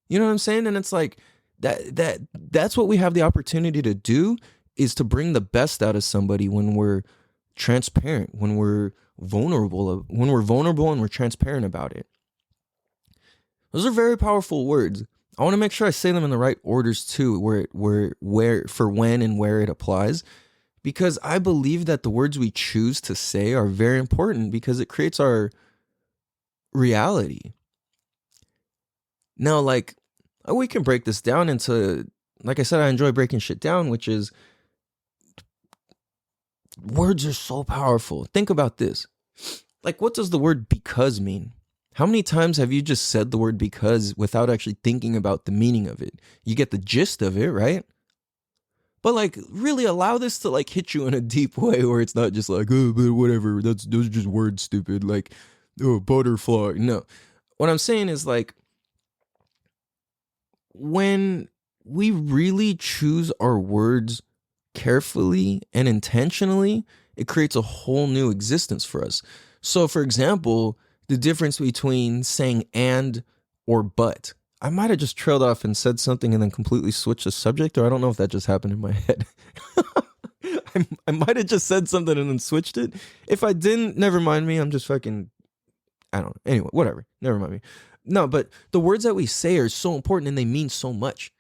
You know what I'm saying? And it's like that's what we have the opportunity to do, is to bring the best out of somebody when we're transparent, when we're vulnerable and we're transparent about it. Those are very powerful words. I want to make sure I say them in the right orders too, where for when and where it applies, because I believe that the words we choose to say are very important because it creates our reality. Now, like, we can break this down into, like I said, I enjoy breaking shit down, which is, words are so powerful. Think about this. Like, what does the word because mean? How many times have you just said the word because without actually thinking about the meaning of it? You get the gist of it, right? But like, really allow this to like hit you in a deep way where it's not just like, oh, but whatever, those are just words, stupid. Like, oh, butterfly. No. What I'm saying is, like, when we really choose our words carefully and intentionally, it creates a whole new existence for us. So, for example, the difference between saying and or but. I might have just trailed off and said something and then completely switched the subject, or I don't know if that just happened in my head. I might have just said something and then switched it. If I didn't, never mind me. I'm just fucking, I don't know. Anyway, whatever. Never mind me. No, but the words that we say are so important and they mean so much.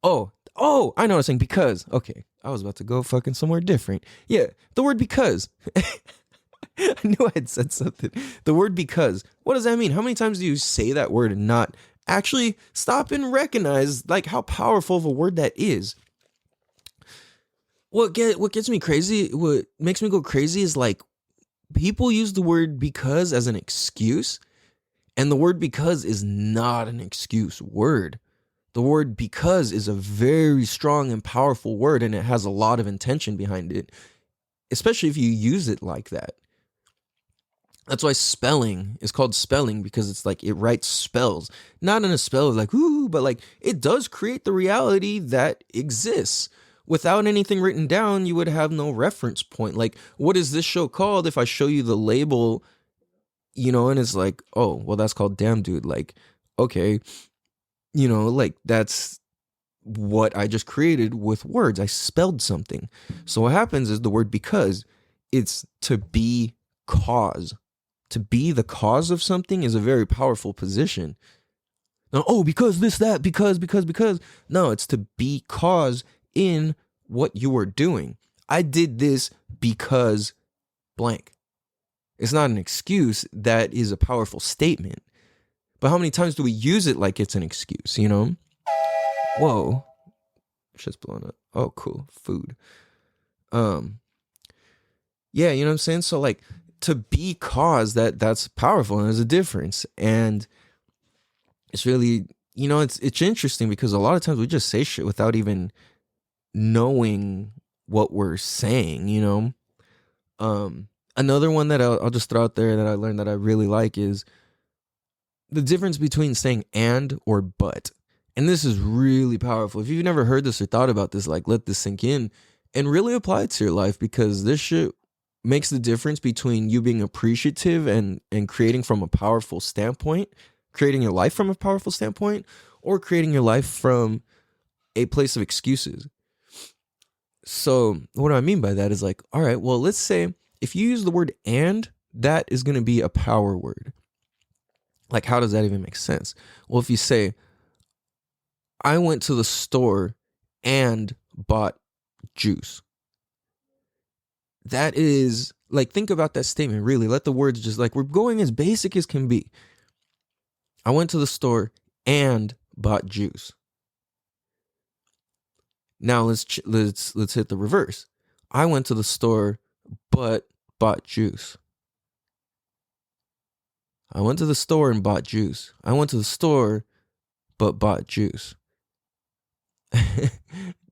Oh, I know what I'm saying. Because. Okay, I was about to go fucking somewhere different. Yeah, the word because. I knew I had said something. The word because. What does that mean? How many times do you say that word and not actually stop and recognize like how powerful of a word that is? What gets me crazy, what makes me go crazy is like people use the word because as an excuse, and the word because is not an excuse word. The word because is a very strong and powerful word, and it has a lot of intention behind it, especially if you use it like that. That's why spelling is called spelling, because it's like it writes spells. Not in a spell of like, ooh, but like it does create the reality that exists. Without anything written down, you would have no reference point. Like, what is this show called? If I show you the label, you know, and it's like, oh, well, that's called Damn Dude. Like, okay, you know, like that's what I just created with words. I spelled something. So what happens is the word because, it's to be cause. To be the cause of something is a very powerful position. Now, oh, because this, that, because. No, it's to be cause in what you are doing. I did this because blank. It's not an excuse. That is a powerful statement. But how many times do we use it like it's an excuse, you know? Whoa. Shit's blowing up. Oh, cool. Food. Yeah, you know what I'm saying? So like, to be cause, that's powerful, and there's a difference. And it's really, you know, it's interesting because a lot of times we just say shit without even knowing what we're saying, you know? Another one that I'll just throw out there that I learned that I really like is the difference between saying and or but. And this is really powerful. If you've never heard this or thought about this, like, let this sink in and really apply it to your life, because this shit makes the difference between you being appreciative and creating from a powerful standpoint, creating your life from a powerful standpoint, or creating your life from a place of excuses. So what I mean by that is like, all right, well, let's say if you use the word and, that is going to be a power word. Like, how does that even make sense? Well, if you say, I went to the store and bought juice. That is, like, think about that statement, really. Let the words just, like, we're going as basic as can be. I went to the store and bought juice. Now let's hit the reverse. I went to the store but bought juice. I went to the store and bought juice. I went to the store but bought juice.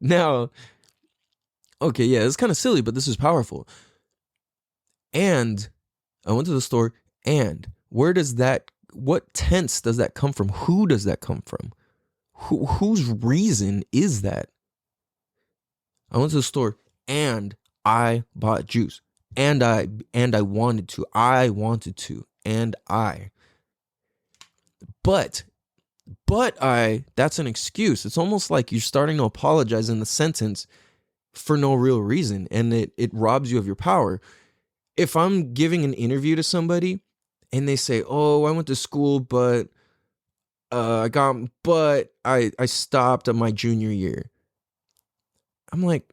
Now, okay, yeah, it's kind of silly, but this is powerful. And I went to the store and what tense does that come from? Who does that come from? Whose reason is that? I went to the store and I bought juice. And I wanted to. I wanted to. And I. But that's an excuse. It's almost like you're starting to apologize in the sentence for no real reason, and it robs you of your power. If I'm giving an interview to somebody and they say, "Oh, I went to school, but I stopped at my junior year," I'm like,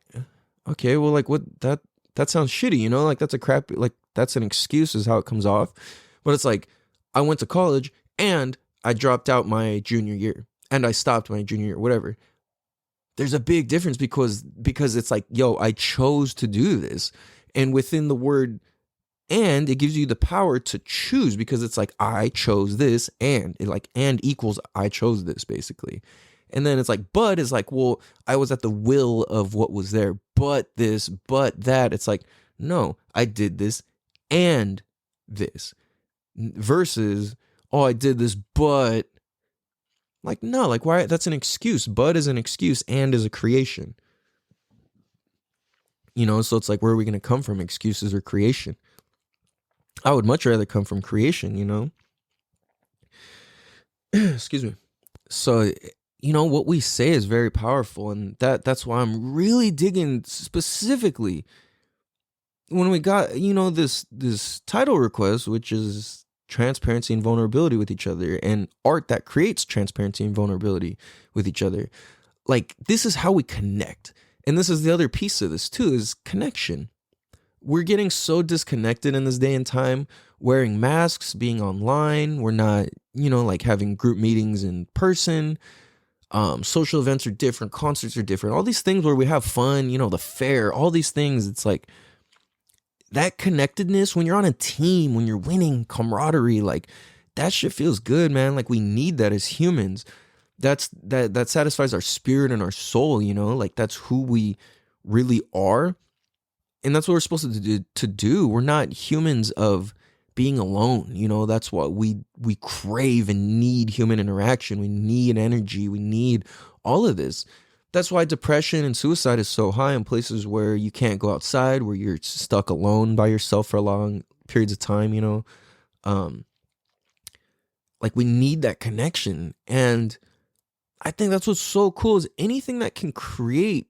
okay, well, like, what, that sounds shitty, you know? Like, that's a crap, like, that's an excuse is how it comes off. But it's like, I went to college and I dropped out my junior year and I stopped my junior year, whatever. There's a big difference because it's like, yo, I chose to do this. And within the word and, it gives you the power to choose, because it's like, I chose this, and it, like, and equals I chose this, basically. And then it's like, but is like, well, I was at the will of what was there, but this, but that. It's like, no, I did this and this. Versus, oh, I did this, but, like, no, like, why? That's an excuse. But is an excuse and is a creation. You know, so it's like, where are we going to come from, excuses or creation? I would much rather come from creation, you know? Excuse me. So, you know, what we say is very powerful, and that's why I'm really digging specifically when we got, you know, this title request, which is transparency and vulnerability with each other, and art that creates transparency and vulnerability with each other. Like, this is how we connect. And this is the other piece of this too, is connection. We're getting so disconnected in this day and time, wearing masks, being online. We're not, you know, like, having group meetings in person. Social events are different. Concerts are different. All these things where we have fun, you know, the fair, all these things. It's like that connectedness when you're on a team, when you're winning, camaraderie, like, that shit feels good, man. Like, we need that as humans. That satisfies our spirit and our soul, you know, like, that's who we really are. And that's what we're supposed to do. We're not humans of being alone, you know. That's what we crave and need human interaction. We need energy. We need all of this. That's why depression and suicide is so high in places where you can't go outside, where you're stuck alone by yourself for long periods of time, you know. Like, we need that connection. And I think that's what's so cool, is anything that can create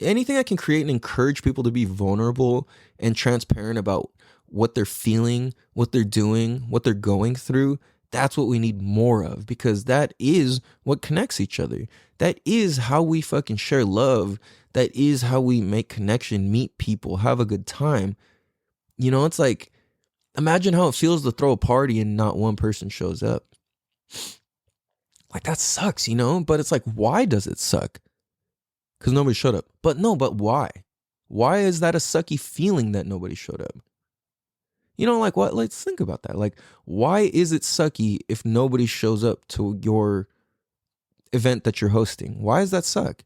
and encourage people to be vulnerable and transparent about what they're feeling, what they're doing, what they're going through. That's what we need more of, because that is what connects each other. That is how we fucking share love. That is how we make connection, meet people, have a good time. You know, it's like, imagine how it feels to throw a party and not one person shows up. Like, that sucks, you know? But it's like, why does it suck? Because nobody showed up. But why? Why is that a sucky feeling that nobody showed up? You know, like, what? Let's think about that. Like, why is it sucky if nobody shows up to your event that you're hosting? Why does that suck?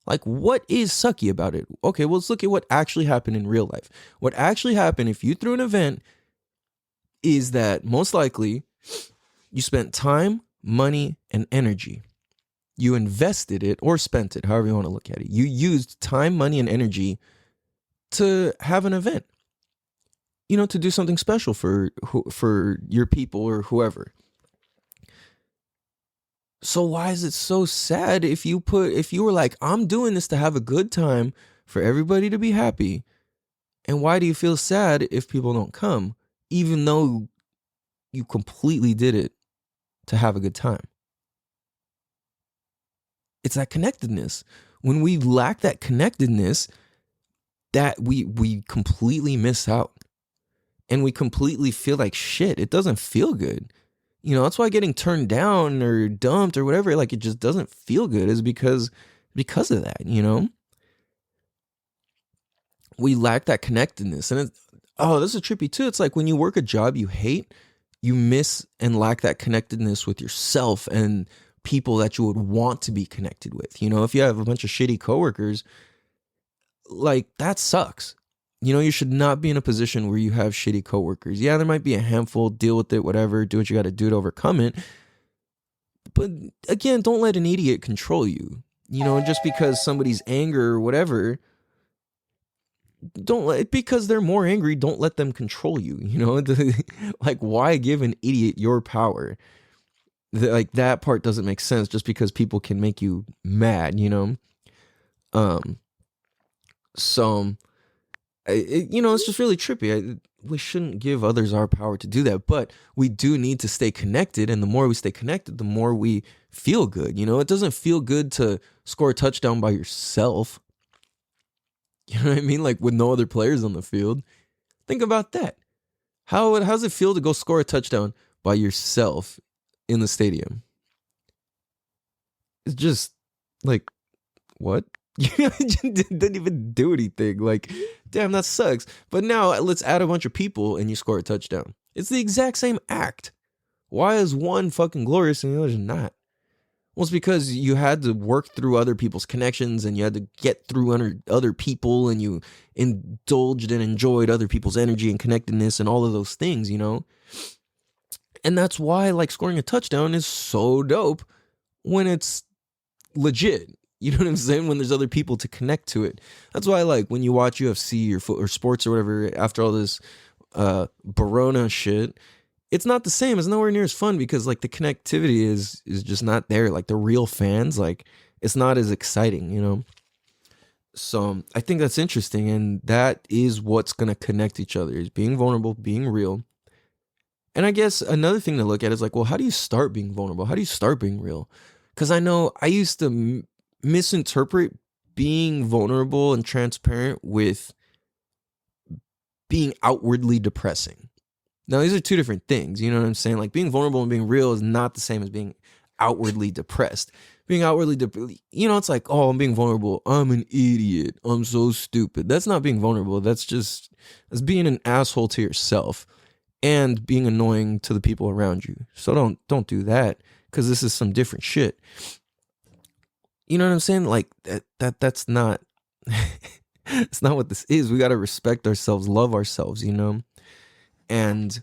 Like, what is sucky about it? Okay, well, let's look at what actually happened in real life. What actually happened if you threw an event is that most likely you spent time, money, and energy. You invested it or spent it, however you want to look at it. You used time, money, and energy to have an event, to do something special for your people or whoever. So why is it so sad if you were like, I'm doing this to have a good time for everybody to be happy? And why do you feel sad if people don't come, even though you completely did it to have a good time? It's that connectedness. When we lack that connectedness, that we completely miss out. And we completely feel like shit. It doesn't feel good. That's why getting turned down or dumped or whatever, like, it just doesn't feel good, is because of that, We lack that connectedness. And this is trippy too. It's like when you work a job you hate, you miss and lack that connectedness with yourself and people that you would want to be connected with. If you have a bunch of shitty coworkers, like, that sucks. You should not be in a position where you have shitty coworkers. Yeah, there might be a handful, deal with it, whatever, do what you got to do to overcome it. But again, don't let an idiot control you. Just because somebody's anger or whatever, because they're more angry, don't let them control you. Like, why give an idiot your power? Like, that part doesn't make sense, just because people can make you mad, So, it's just really trippy. We shouldn't give others our power to do that, but we do need to stay connected. And the more we stay connected, the more we feel good. It doesn't feel good to score a touchdown by yourself. You know what I mean? Like, with no other players on the field. Think about that. How does it feel to go score a touchdown by yourself in the stadium? It's just like, what? You didn't even do anything. Like, damn, that sucks. But now let's add a bunch of people and you score a touchdown. It's the exact same act. Why is one fucking glorious and the other's not? Well, it's because you had to work through other people's connections and you had to get through other people, and you indulged and enjoyed other people's energy and connectedness and all of those things, And that's why, like, scoring a touchdown is so dope when it's legit. You know what I'm saying? When there's other people to connect to it. That's why, like, when you watch UFC or sports or whatever, after all this Barona shit, it's not the same. It's nowhere near as fun because, like, the connectivity is just not there. Like, the real fans, like, it's not as exciting, So I think that's interesting, and that is what's going to connect each other, is being vulnerable, being real. And I guess another thing to look at is like, well, how do you start being vulnerable? How do you start being real? Because I know I used to misinterpret being vulnerable and transparent with being outwardly depressing. Now, these are two different things. You know what I'm saying? Like, being vulnerable and being real is not the same as being outwardly depressed. Being outwardly it's like, oh, I'm being vulnerable. I'm an idiot. I'm so stupid. That's not being vulnerable. That's being an asshole to yourself and being annoying to the people around you. So don't do that, because this is some different shit. You know what I'm saying? Like, that's not it's not what this is. We got to respect ourselves, love ourselves, And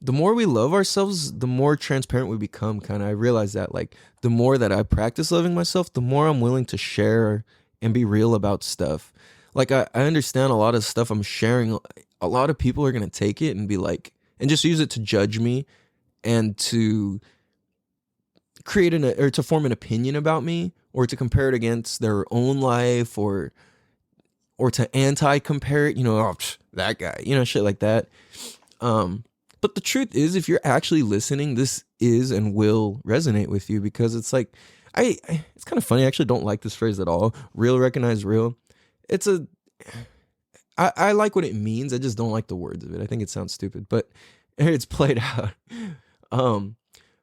the more we love ourselves, the more transparent we become, kind of. I realize that, like, the more that I practice loving myself, the more I'm willing to share and be real about stuff. Like, I understand a lot of stuff I'm sharing, a lot of people are going to take it and be like, and just use it to judge me and to create or to form an opinion about me, or to compare it against their own life, or to anti-compare it, that guy, shit like that. But the truth is, if you're actually listening, this is and will resonate with you, because it's like, it's kind of funny. I actually don't like this phrase at all. Real, recognize real. I like what it means. I just don't like the words of it. I think it sounds stupid, but it's played out.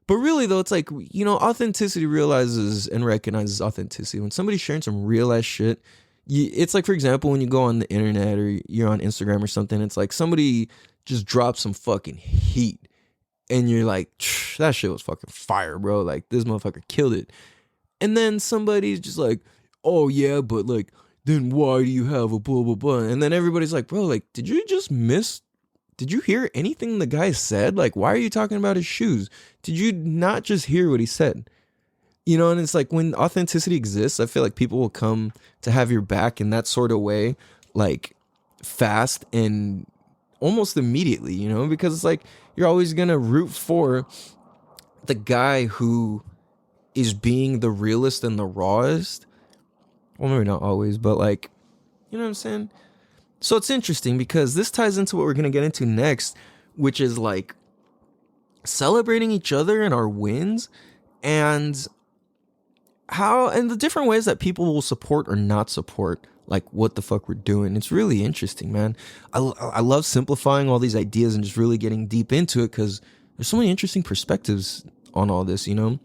But really though, it's like, authenticity realizes and recognizes authenticity. When somebody's sharing some real ass shit, it's like, for example, when you go on the internet or you're on Instagram or something, it's like somebody just drops some fucking heat and you're like, that shit was fucking fire, bro. Like, this motherfucker killed it. And then somebody's just like, oh yeah, but like, then why do you have a blah blah blah? And then everybody's like, bro, like, did you hear anything the guy said? Like, why are you talking about his shoes? Did you not just hear what he said? You know, and it's like when authenticity exists, I feel like people will come to have your back in that sort of way, like fast and almost immediately, you know, because it's like you're always going to root for the guy who is being the realest and the rawest. Well, maybe not always, but like, you know what I'm saying? So it's interesting because this ties into what we're going to get into next, which is like celebrating each other and our wins and how and the different ways that people will support or not support like what the fuck we're doing. It's really interesting, man. I love simplifying all these ideas and just really getting deep into it because there's so many interesting perspectives on all this, you know?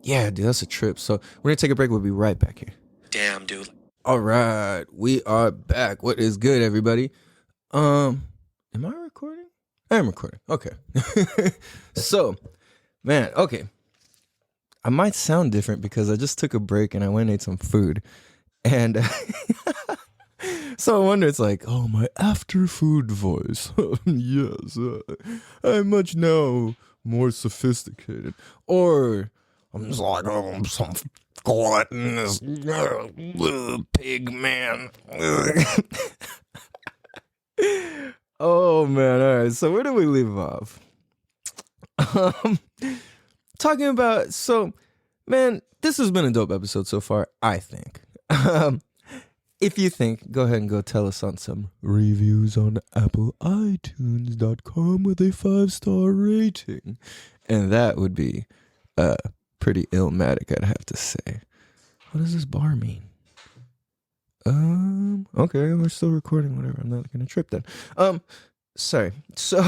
Yeah, dude, that's a trip. So we're gonna take a break. We'll be right back here. Damn, dude. All right, we are back. What is good, everybody? Am I recording? I am recording. Okay. So, man, okay. I might sound different because I just took a break and I went and ate some food. And so I wonder, it's like, oh, my after food voice. Yes, I'm much now more sophisticated. Or I'm just like, oh, I'm some gluttonous pig man. Oh, man. All right. So where do we leave off? Talking about, so, man, this has been a dope episode so far, I think. If you think, go ahead and go tell us on some reviews on aiiiitunes.com with a 5-star rating. And that would be pretty illmatic, I'd have to say. What does this bar mean? Okay, we're still recording, whatever. I'm not gonna trip then. Sorry. So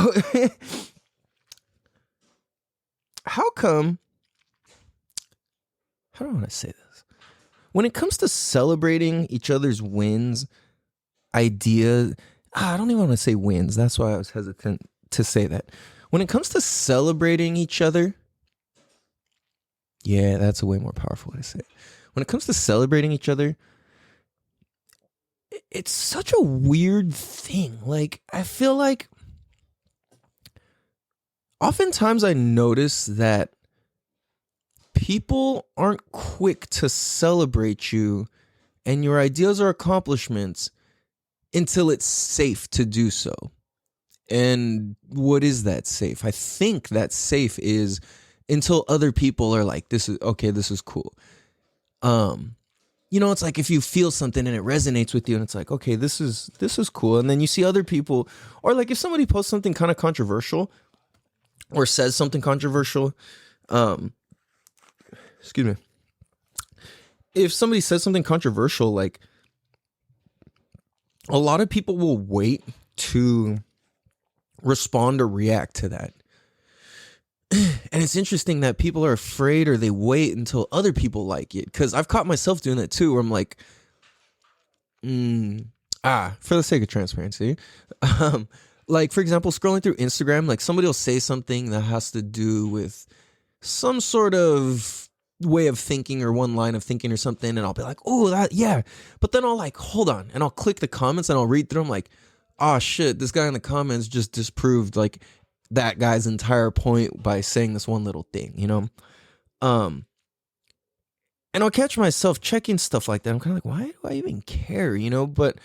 how do I want to say this? When it comes to celebrating each other's wins, I don't even want to say wins. That's why I was hesitant to say that. When it comes to celebrating each other, yeah, that's a way more powerful way to say it. When it comes to celebrating each other, it's such a weird thing. Like, I feel like oftentimes I notice that people aren't quick to celebrate you and your ideas or accomplishments until it's safe to do so. And what is that safe? I think that safe is until other people are like, this is okay, this is cool. You know, it's like if you feel something and it resonates with you and it's like, okay, this is cool. And then you see other people, or like if somebody posts something kind of controversial or says something controversial, excuse me. If somebody says something controversial, like a lot of people will wait to respond or react to that. And it's interesting that people are afraid or they wait until other people like it. Because I've caught myself doing that too, where I'm like, for the sake of transparency, like, for example, scrolling through Instagram, like somebody will say something that has to do with some sort of way of thinking or one line of thinking or something. And I'll be like, oh, that, yeah. But then I'll like, hold on. And I'll click the comments and I'll read through them like, oh shit, this guy in the comments just disproved like that guy's entire point by saying this one little thing, you know? And I'll catch myself checking stuff like that. I'm kind of like, why do I even care, you know? But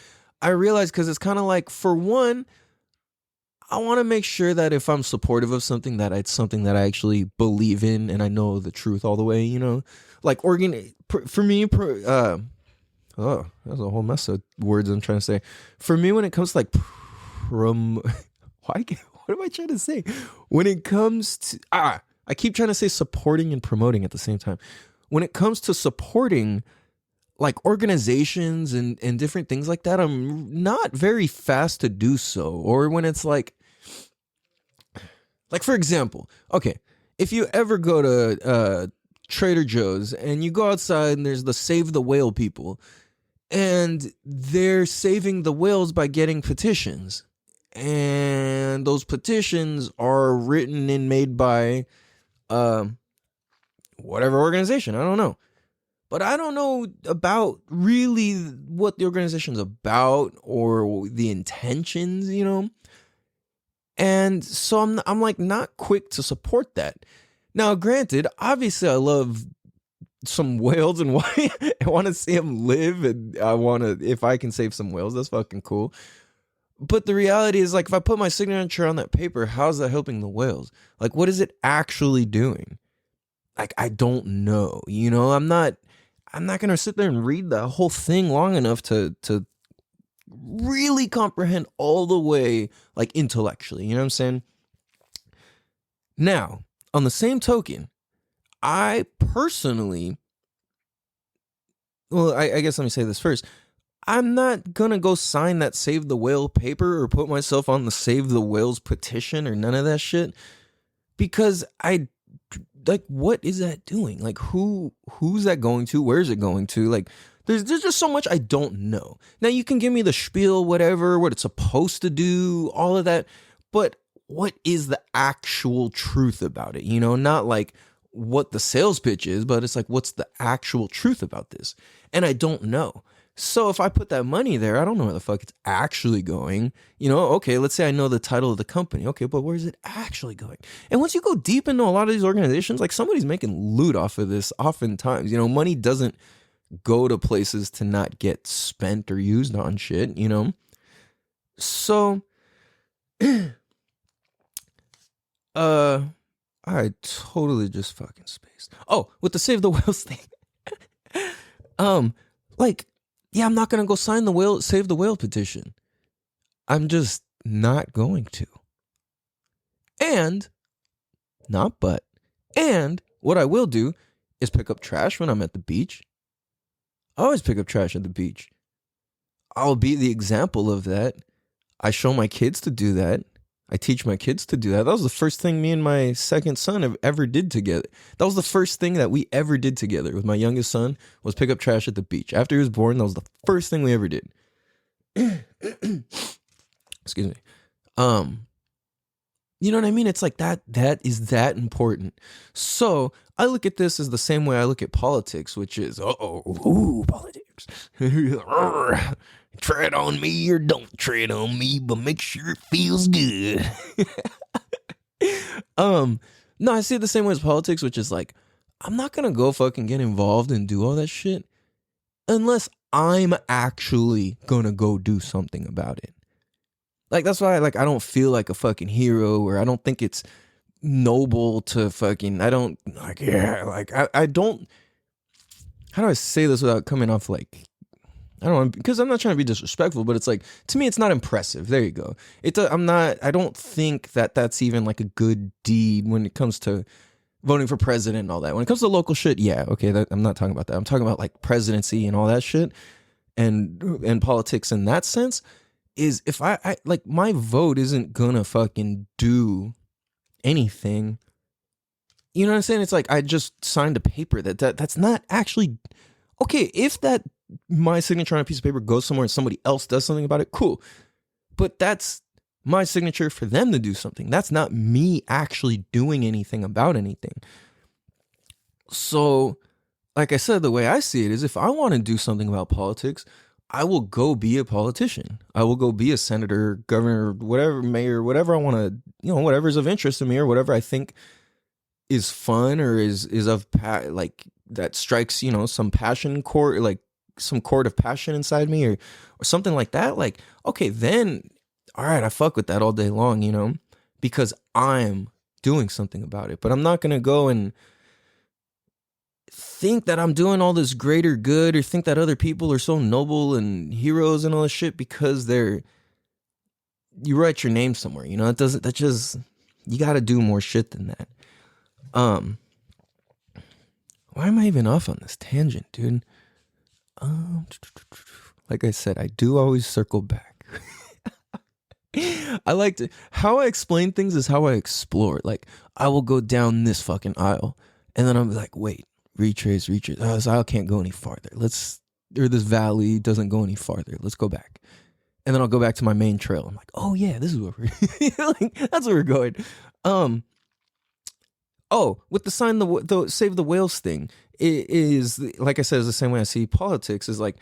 I realize because it's kind of like, for one, I want to make sure that if I'm supportive of something, that it's something that I actually believe in and I know the truth all the way, you know? Like, for me, that's a whole mess of words I'm trying to say. For me, when it comes to like, what am I trying to say? When it comes to, I keep trying to say supporting and promoting at the same time. When it comes to supporting like organizations and different things like that, I'm not very fast to do so. Or when it's like for example, okay, if you ever go to Trader Joe's and you go outside and there's the Save the Whale people and they're saving the whales by getting petitions. And those petitions are written and made by whatever organization, I don't know. but I don't know about really what the organization's about or the intentions, you know? And so I'm like not quick to support that. Now, granted, obviously I love some whales and I want to see them live, and I want to, if I can save some whales, that's fucking cool. But the reality is, like, if I put my signature on that paper, how's that helping the whales? Like, what is it actually doing? Like, I don't know. You know, I'm not gonna sit there and read the whole thing long enough to really comprehend all the way, like, intellectually. You know what I'm saying? Now, on the same token, I personally, well, I guess let me say this first. I'm not gonna go sign that Save the Whale paper or put myself on the Save the Whales petition or none of that shit, because like, what is that doing? Like, who's that going to? Where's it going to? Like, there's just so much I don't know. Now, you can give me the spiel, whatever, what it's supposed to do, all of that, but what is the actual truth about it? You know, not like what the sales pitch is, but it's like, what's the actual truth about this? And I don't know. So if I put that money there, I don't know where the fuck it's actually going. You know, okay, let's say I know the title of the company. Okay, but where is it actually going? And once you go deep into a lot of these organizations, like, somebody's making loot off of this oftentimes. You know, money doesn't go to places to not get spent or used on shit, you know? So, I totally just fucking spaced. Oh, with the Save the Whales thing. Like, yeah, I'm not gonna go sign the Save the Whale petition. I'm just not going to. And what I will do is pick up trash when I'm at the beach. I always pick up trash at the beach. I'll be the example of that. I show my kids to do that. I teach my kids to do that. That was the first thing me and my second son have ever did together. That was the first thing that we ever did together with my youngest son, was pick up trash at the beach. After he was born, that was the first thing we ever did. Excuse me. You know what I mean? It's like that is that important. So I look at this as the same way I look at politics, which is, politics. Tread on me or don't tread on me, but make sure it feels good. No, I see it the same way as politics, which is like, I'm not gonna go fucking get involved and do all that shit unless I'm actually gonna go do something about it. Like, that's why, like, I don't feel like a fucking hero, or I don't think it's noble to fucking, I don't, like, yeah, like, I don't, how do I say this without coming off like, I don't know, because I'm not trying to be disrespectful, but it's like, to me, it's not impressive. There you go. I don't think that that's even like a good deed when it comes to voting for president and all that. When it comes to local shit, yeah, okay, I'm not talking about that. I'm talking about like presidency and all that shit, and politics in that sense. Is if I like, my vote isn't gonna fucking do anything. You know what I'm saying? It's like, I just signed a paper that's not actually okay. If that my signature on a piece of paper goes somewhere and somebody else does something about it, cool. But that's my signature for them to do something. That's not me actually doing anything about anything. So, like I said, the way I see it is, if I want to do something about politics, I will go be a politician. I will go be a senator, governor, whatever, mayor, whatever I want to, you know, whatever's of interest to me, or whatever I think is fun, or is of like, that strikes, you know, some passion chord, like some chord of passion inside me, or something like that. Like, okay, then, all right, I fuck with that all day long, you know, because I'm doing something about it. But I'm not going to go and think that I'm doing all this greater good, or think that other people are so noble and heroes and all this shit because you write your name somewhere, you know. You got to do more shit than that. Why am I even off on this tangent, dude? Like I said, I do always circle back. I like to, how I explain things is how I explore. Like, I will go down this fucking aisle, and then I'll be like, wait, retrace. Oh, this aisle can't go any farther. Or this valley doesn't go any farther. Let's go back. And then I'll go back to my main trail. I'm like, oh yeah, this is where we're like, that's where we're going. Oh, with the sign, the save the whales thing, it is, like I said, is the same way I see politics. Is like,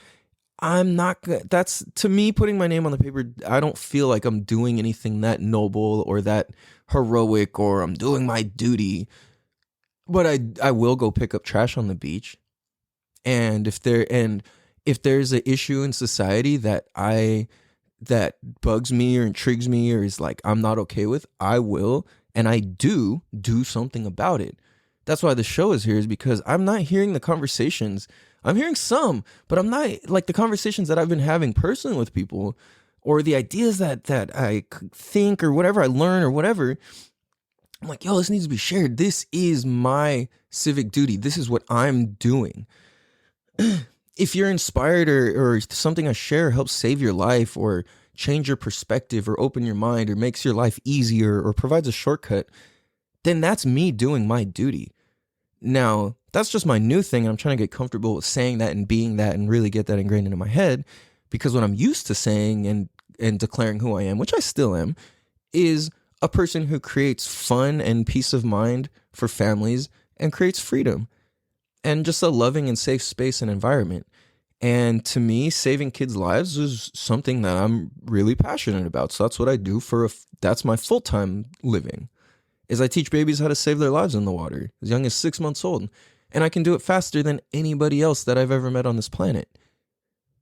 I'm not good. That's, to me, putting my name on the paper. I don't feel like I'm doing anything that noble or that heroic, or I'm doing my duty. But I will go pick up trash on the beach, and if there's an issue in society that bugs me or intrigues me or is like I'm not okay with, I will, and I do something about it. That's why the show is here, is because I'm not hearing the conversations. I'm hearing some, but I'm not like the conversations that I've been having personally with people, or the ideas that I think, or whatever I learn, or whatever. I'm like, yo, this needs to be shared. This is my civic duty. This is what I'm doing. If you're inspired, or something I share helps save your life, or change your perspective, or open your mind, or makes your life easier, or provides a shortcut, then that's me doing my duty. Now, that's just my new thing. I'm trying to get comfortable with saying that and being that, and really get that ingrained into my head, because what I'm used to saying and declaring who I am, which I still am, is a person who creates fun and peace of mind for families, and creates freedom and just a loving and safe space and environment. And to me, saving kids' lives is something that I'm really passionate about. So that's what I do that's my full-time living, is I teach babies how to save their lives in the water as young as 6 months old. And I can do it faster than anybody else that I've ever met on this planet.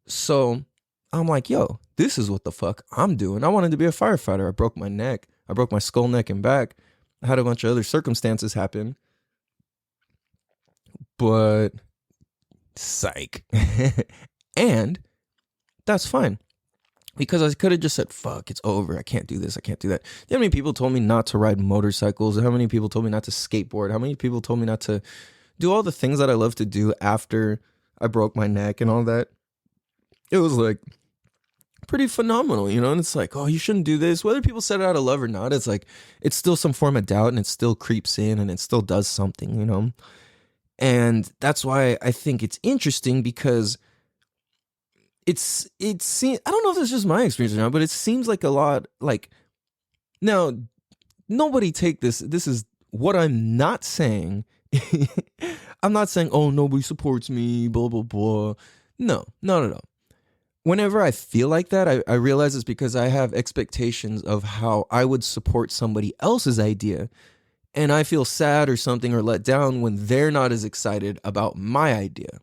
So I'm like, yo, this is what the fuck I'm doing. I wanted to be a firefighter. I broke my neck. I broke my skull, neck, and back. I had a bunch of other circumstances happen. But psych. And that's fine, because I could have just said, fuck, it's over. I can't do this. I can't do that. How many people told me not to ride motorcycles? How many people told me not to skateboard? How many people told me not to do all the things that I love to do after I broke my neck and all that? It was like pretty phenomenal, you know? And it's like, oh, you shouldn't do this. Whether people said it out of love or not, it's like, it's still some form of doubt, and it still creeps in, and it still does something, you know? And that's why I think it's interesting, because it seems, I don't know if it's just my experience or not, but it seems like a lot, like, now, nobody take this is what I'm not saying. I'm not saying, oh, nobody supports me, blah, blah, blah. No, not at all. Whenever I feel like that, I realize it's because I have expectations of how I would support somebody else's idea. And I feel sad or something, or let down, when they're not as excited about my idea.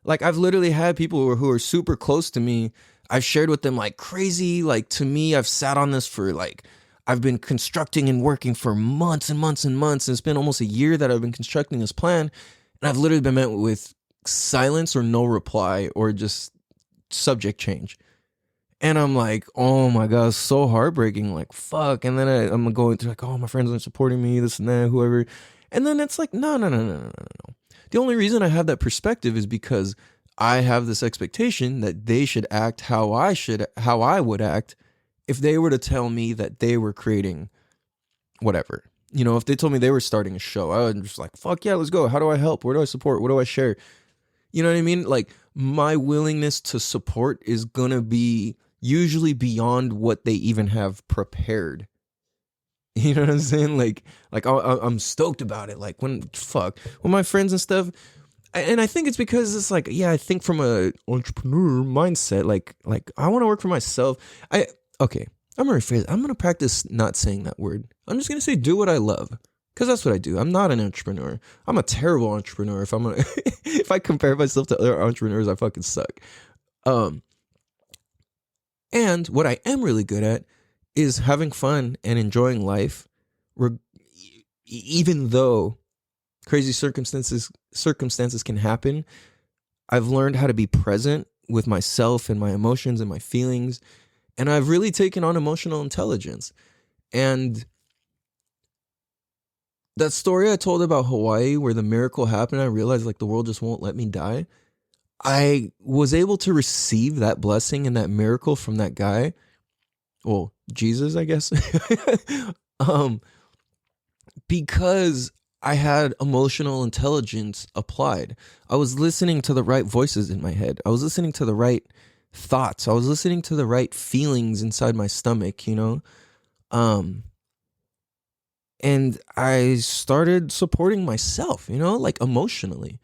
Like, I've literally had people who are super close to me. I've shared with them like crazy. Like, to me, I've sat on this for like, I've been constructing and working for months and months and months. And it's been almost a year that I've been constructing this plan. And I've literally been met with silence, or no reply, or just subject change. And I'm like, oh my God, it's so heartbreaking. Like, fuck. And then I'm going through like, oh, my friends aren't supporting me, this and that, whoever. And then it's like, no. The only reason I have that perspective is because I have this expectation that they should act how I would act if they were to tell me that they were creating whatever. You know, if they told me they were starting a show, I would just like, fuck yeah, let's go. How do I help? Where do I support? What do I share? You know what I mean? Like, my willingness to support is going to be usually beyond what they even have prepared. You know what I'm saying? Like I'm stoked about it. Like, when my friends and stuff, and I think it's because it's like, yeah, I think from a entrepreneur mindset, like I want to work for myself. I'm gonna rephrase it. I'm gonna practice not saying that word. I'm just gonna say, do what I love, because that's what I do. I'm not an entrepreneur. I'm a terrible entrepreneur. If I compare myself to other entrepreneurs, I fucking suck. And what I am really good at is having fun and enjoying life, even though crazy circumstances can happen. I've learned how to be present with myself and my emotions and my feelings, and I've really taken on emotional intelligence. And that story I told about Hawaii, where the miracle happened, I realized like the world just won't let me die. I was able to receive that blessing and that miracle from that guy. Well, Jesus, I guess. Because I had emotional intelligence applied. I was listening to the right voices in my head. I was listening to the right thoughts. I was listening to the right feelings inside my stomach, you know? And I started supporting myself, like emotionally.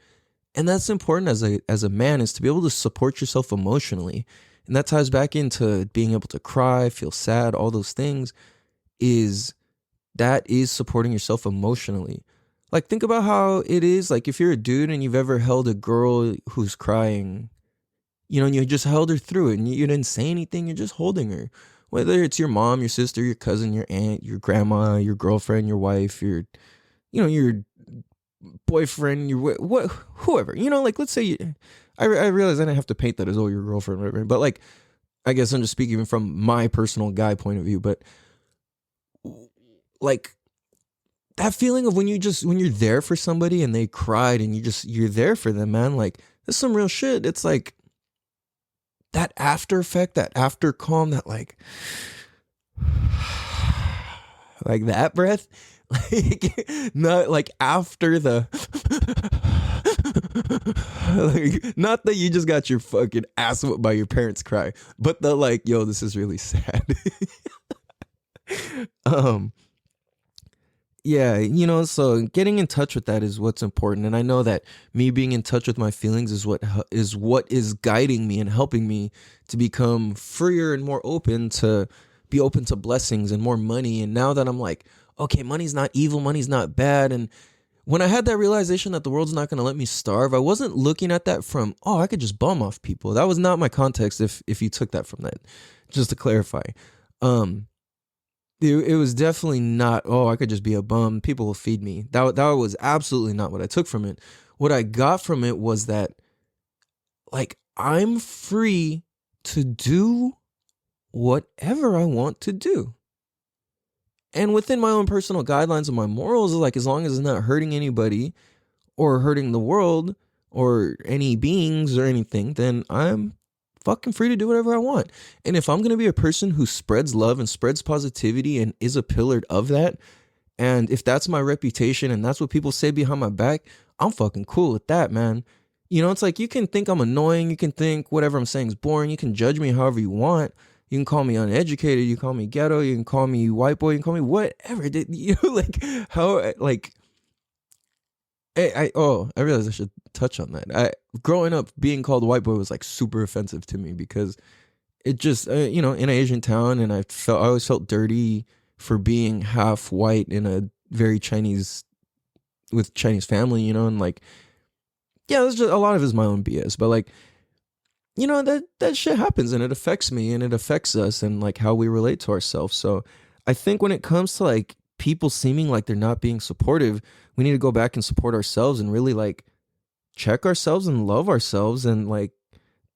And that's important as a man, is to be able to support yourself emotionally. And that ties back into being able to cry, feel sad, all those things. Is that is supporting yourself emotionally. Like, think about how it is, like, if you're a dude and you've ever held a girl who's crying, and you just held her through it, and you didn't say anything, you're just holding her. Whether it's your mom, your sister, your cousin, your aunt, your grandma, your girlfriend, your wife, your boyfriend, whoever. Like, let's say I realize I didn't have to paint that as, oh, your girlfriend, whatever. But, like, I guess I'm just speaking from my personal guy point of view. But, like, that feeling of when you're there for somebody and they cried and you're there for them, man. Like, that's some real shit. It's like that after effect, that after calm, that like that breath, like, not like after the like, not that you just got your fucking ass whooped by your parents cry, but the like, yo, this is really sad. um Yeah, so getting in touch with that is what's important. And I know that me being in touch with my feelings is what is guiding me and helping me to become freer and more open to be open to blessings and more money. And now that I'm like, okay, money's not evil, money's not bad. And when I had that realization that the world's not going to let me starve, I wasn't looking at that from, oh, I could just bum off people. That was not my context if you took that from that. Just to clarify. It was definitely not, oh, I could just be a bum, people will feed me. That was absolutely not what I took from it. What I got from it was that, like, I'm free to do whatever I want to do. And within my own personal guidelines and my morals, like, as long as it's not hurting anybody or hurting the world or any beings or anything, then I'm fucking free to do whatever I want. And if I'm going to be a person who spreads love and spreads positivity and is a pillar of that, and if that's my reputation and that's what people say behind my back, I'm fucking cool with that, man. It's like, you can think I'm annoying, you can think whatever I'm saying is boring, you can judge me however you want. You can call me uneducated, you can call me ghetto, you can call me white boy, you can call me whatever. Like, how, like, I realized I should touch on that. Growing up, being called a white boy was like super offensive to me, because it just, in an Asian town, and I always felt dirty for being half white in a very Chinese family, and like, yeah, it's just, a lot of it is my own BS, but like, that shit happens and it affects me and it affects us and like how we relate to ourselves. So I think when it comes to like people seeming like they're not being supportive, we need to go back and support ourselves and really like check ourselves and love ourselves and like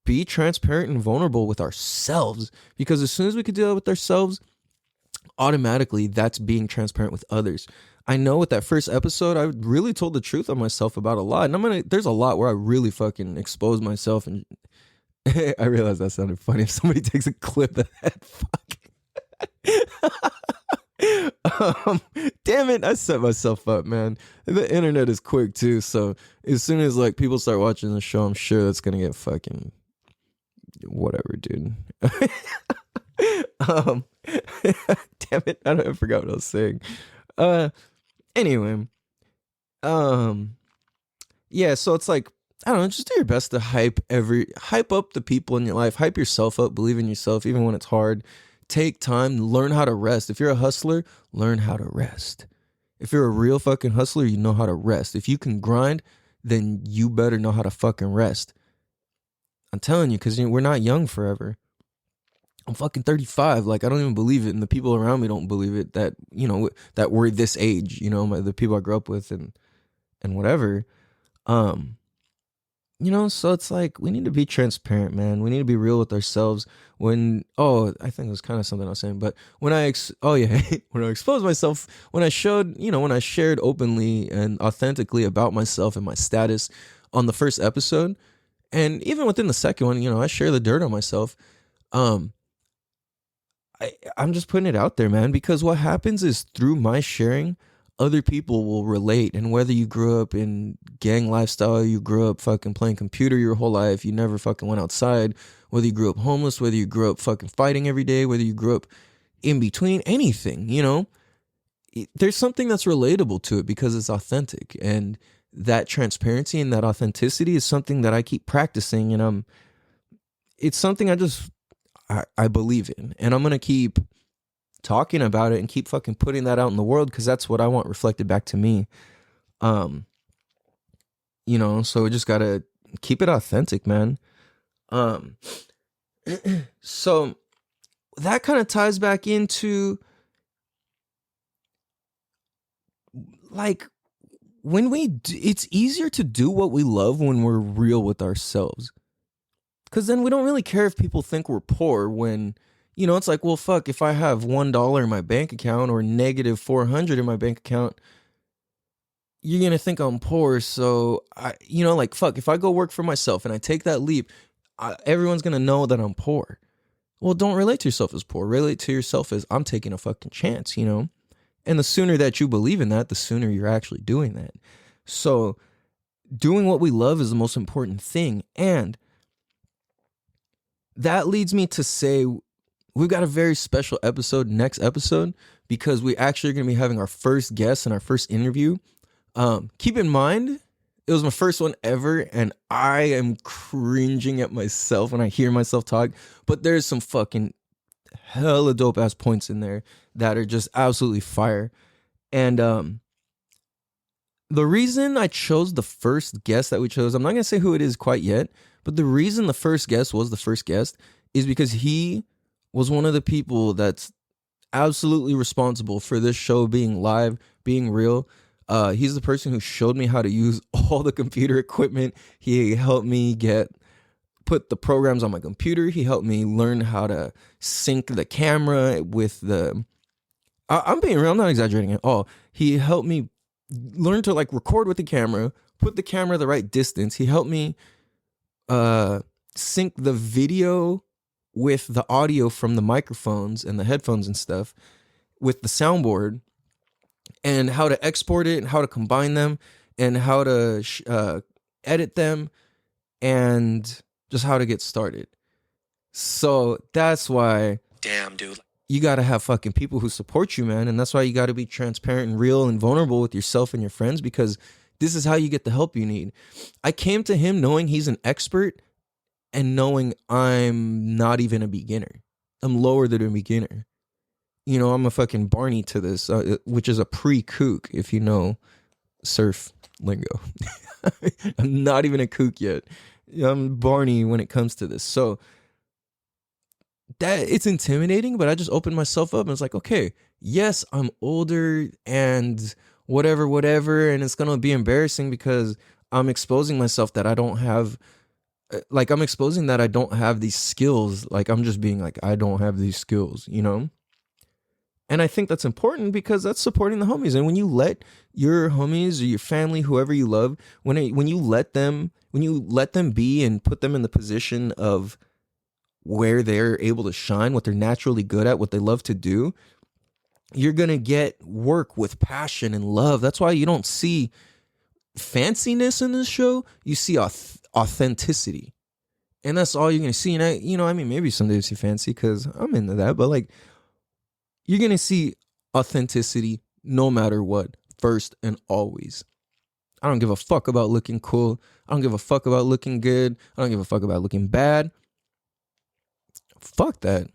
be transparent and vulnerable with ourselves. Because as soon as we could do that with ourselves, automatically that's being transparent with others. I know with that first episode, I really told the truth on myself about a lot. And there's a lot where I really fucking expose myself. And I realized that sounded funny. If somebody takes a clip of that, fuck. Damn it, I set myself up, man. The internet is quick too, so as soon as like people start watching the show, I'm sure that's gonna get fucking whatever, dude. Damn it, I forgot what I was saying. Anyway, yeah, so it's like, I don't know, just do your best to hype up the people in your life, hype yourself up, believe in yourself, even when it's hard. Take time, learn how to rest. If you're a hustler, learn how to rest. If you're a real fucking hustler, you know how to rest. If you can grind, then you better know how to fucking rest. I'm telling you, because we're not young forever. I'm fucking 35. Like, I don't even believe it. And the people around me don't believe it that, that we're this age, the people I grew up with and whatever. So it's like, we need to be transparent, man. We need to be real with ourselves. I think it was kind of something I was saying, but when I exposed myself, when I shared openly and authentically about myself and my status on the first episode, and even within the second one, I share the dirt on myself. I'm just putting it out there, man, because what happens is through my sharing, other people will relate. And whether you grew up in gang lifestyle, you grew up fucking playing computer your whole life, you never fucking went outside, whether you grew up homeless, whether you grew up fucking fighting every day, whether you grew up in between, anything, there's something that's relatable to it because it's authentic, and that transparency and that authenticity is something that I keep practicing, and it's something I believe in, and I'm gonna keep talking about it and keep fucking putting that out in the world because that's what I want reflected back to me. So we just gotta keep it authentic, man. So that kind of ties back into like it's easier to do what we love when we're real with ourselves. Because then we don't really care if people think we're poor when, it's like, well, fuck, if I have $1 in my bank account or negative 400 in my bank account, you're going to think I'm poor. So, fuck, if I go work for myself and I take that leap, everyone's going to know that I'm poor. Well, don't relate to yourself as poor. Relate to yourself as I'm taking a fucking chance, And the sooner that you believe in that, the sooner you're actually doing that. So doing what we love is the most important thing. And that leads me to say we've got a very special episode next episode because we actually are going to be having our first guest and our first interview. Keep in mind, it was my first one ever, and I am cringing at myself when I hear myself talk, but there's some fucking hella dope ass points in there that are just absolutely fire. And the reason I chose the first guest that we chose, I'm not going to say who it is quite yet, but the reason the first guest was the first guest is because he was one of the people that's absolutely responsible for this show being live, being real. He's the person who showed me how to use all the computer equipment. He helped me put the programs on my computer. He helped me learn how to sync the camera with I'm being real, I'm not exaggerating at all. He helped me learn to record with the camera, put the camera the right distance. He helped me sync the video with the audio from the microphones and the headphones and stuff with the soundboard, and how to export it and how to combine them and how to edit them and just how to get started. So that's why Damn, dude. you got to have fucking people who support you, man. And that's why you got to be transparent and real and vulnerable with yourself and your friends, because this is how you get the help you need. I came to him knowing he's an expert and knowing I'm not even a beginner. I'm lower than a beginner. I'm a fucking Barney to this, which is a pre-kook, if you know surf lingo. I'm not even a kook yet. I'm Barney when it comes to this. So that it's intimidating, but I just opened myself up and it's like, okay, yes, I'm older and whatever. And it's going to be embarrassing because I'm exposing myself that I don't have, I'm exposing that I don't have these skills. I'm just being I don't have these skills, And I think that's important because that's supporting the homies. And when you let your homies or your family, whoever you love, when you let them be and put them in the position of where they're able to shine, what they're naturally good at, what they love to do, you're going to get work with passion and love. That's why you don't see fanciness in this show. You see authenticity. And that's all you're going to see. And maybe someday you see fancy because I'm into that, but you're going to see authenticity no matter what, first and always. I don't give a fuck about looking cool. I don't give a fuck about looking good. I don't give a fuck about looking bad. Fuck that.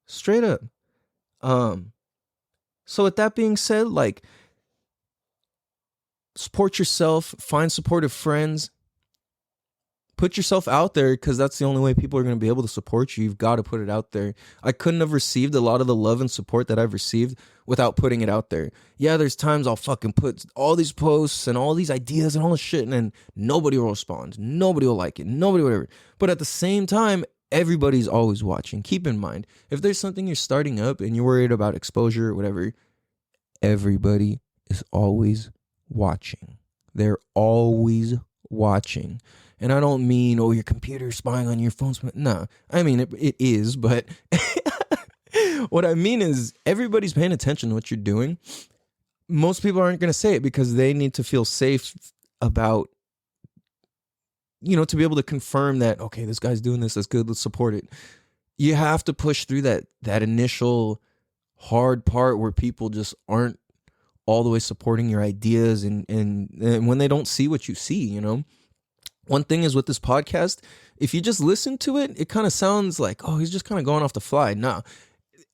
Straight up. So with that being said, support yourself, find supportive friends, put yourself out there because that's the only way people are going to be able to support you. You've got to put it out there. I couldn't have received a lot of the love and support that I've received without putting it out there. Yeah, there's times I'll fucking put all these posts and all these ideas and all this shit and then nobody will respond. Nobody will like it. Nobody whatever. But at the same time, everybody's always watching. Keep in mind, if there's something you're starting up and you're worried about exposure or whatever, everybody is always watching. They're always watching. And I don't mean, your computer's spying on your phone. No, I mean, it is, but what I mean is everybody's paying attention to what you're doing. Most people aren't going to say it because they need to feel safe about, to be able to confirm that, okay, this guy's doing this, that's good, let's support it. You have to push through that initial hard part where people just aren't all the way supporting your ideas, and when they don't see what you see, you know. One thing is with this podcast, if you just listen to it, it kind of sounds like, oh, he's just kind of going off the fly. Nah,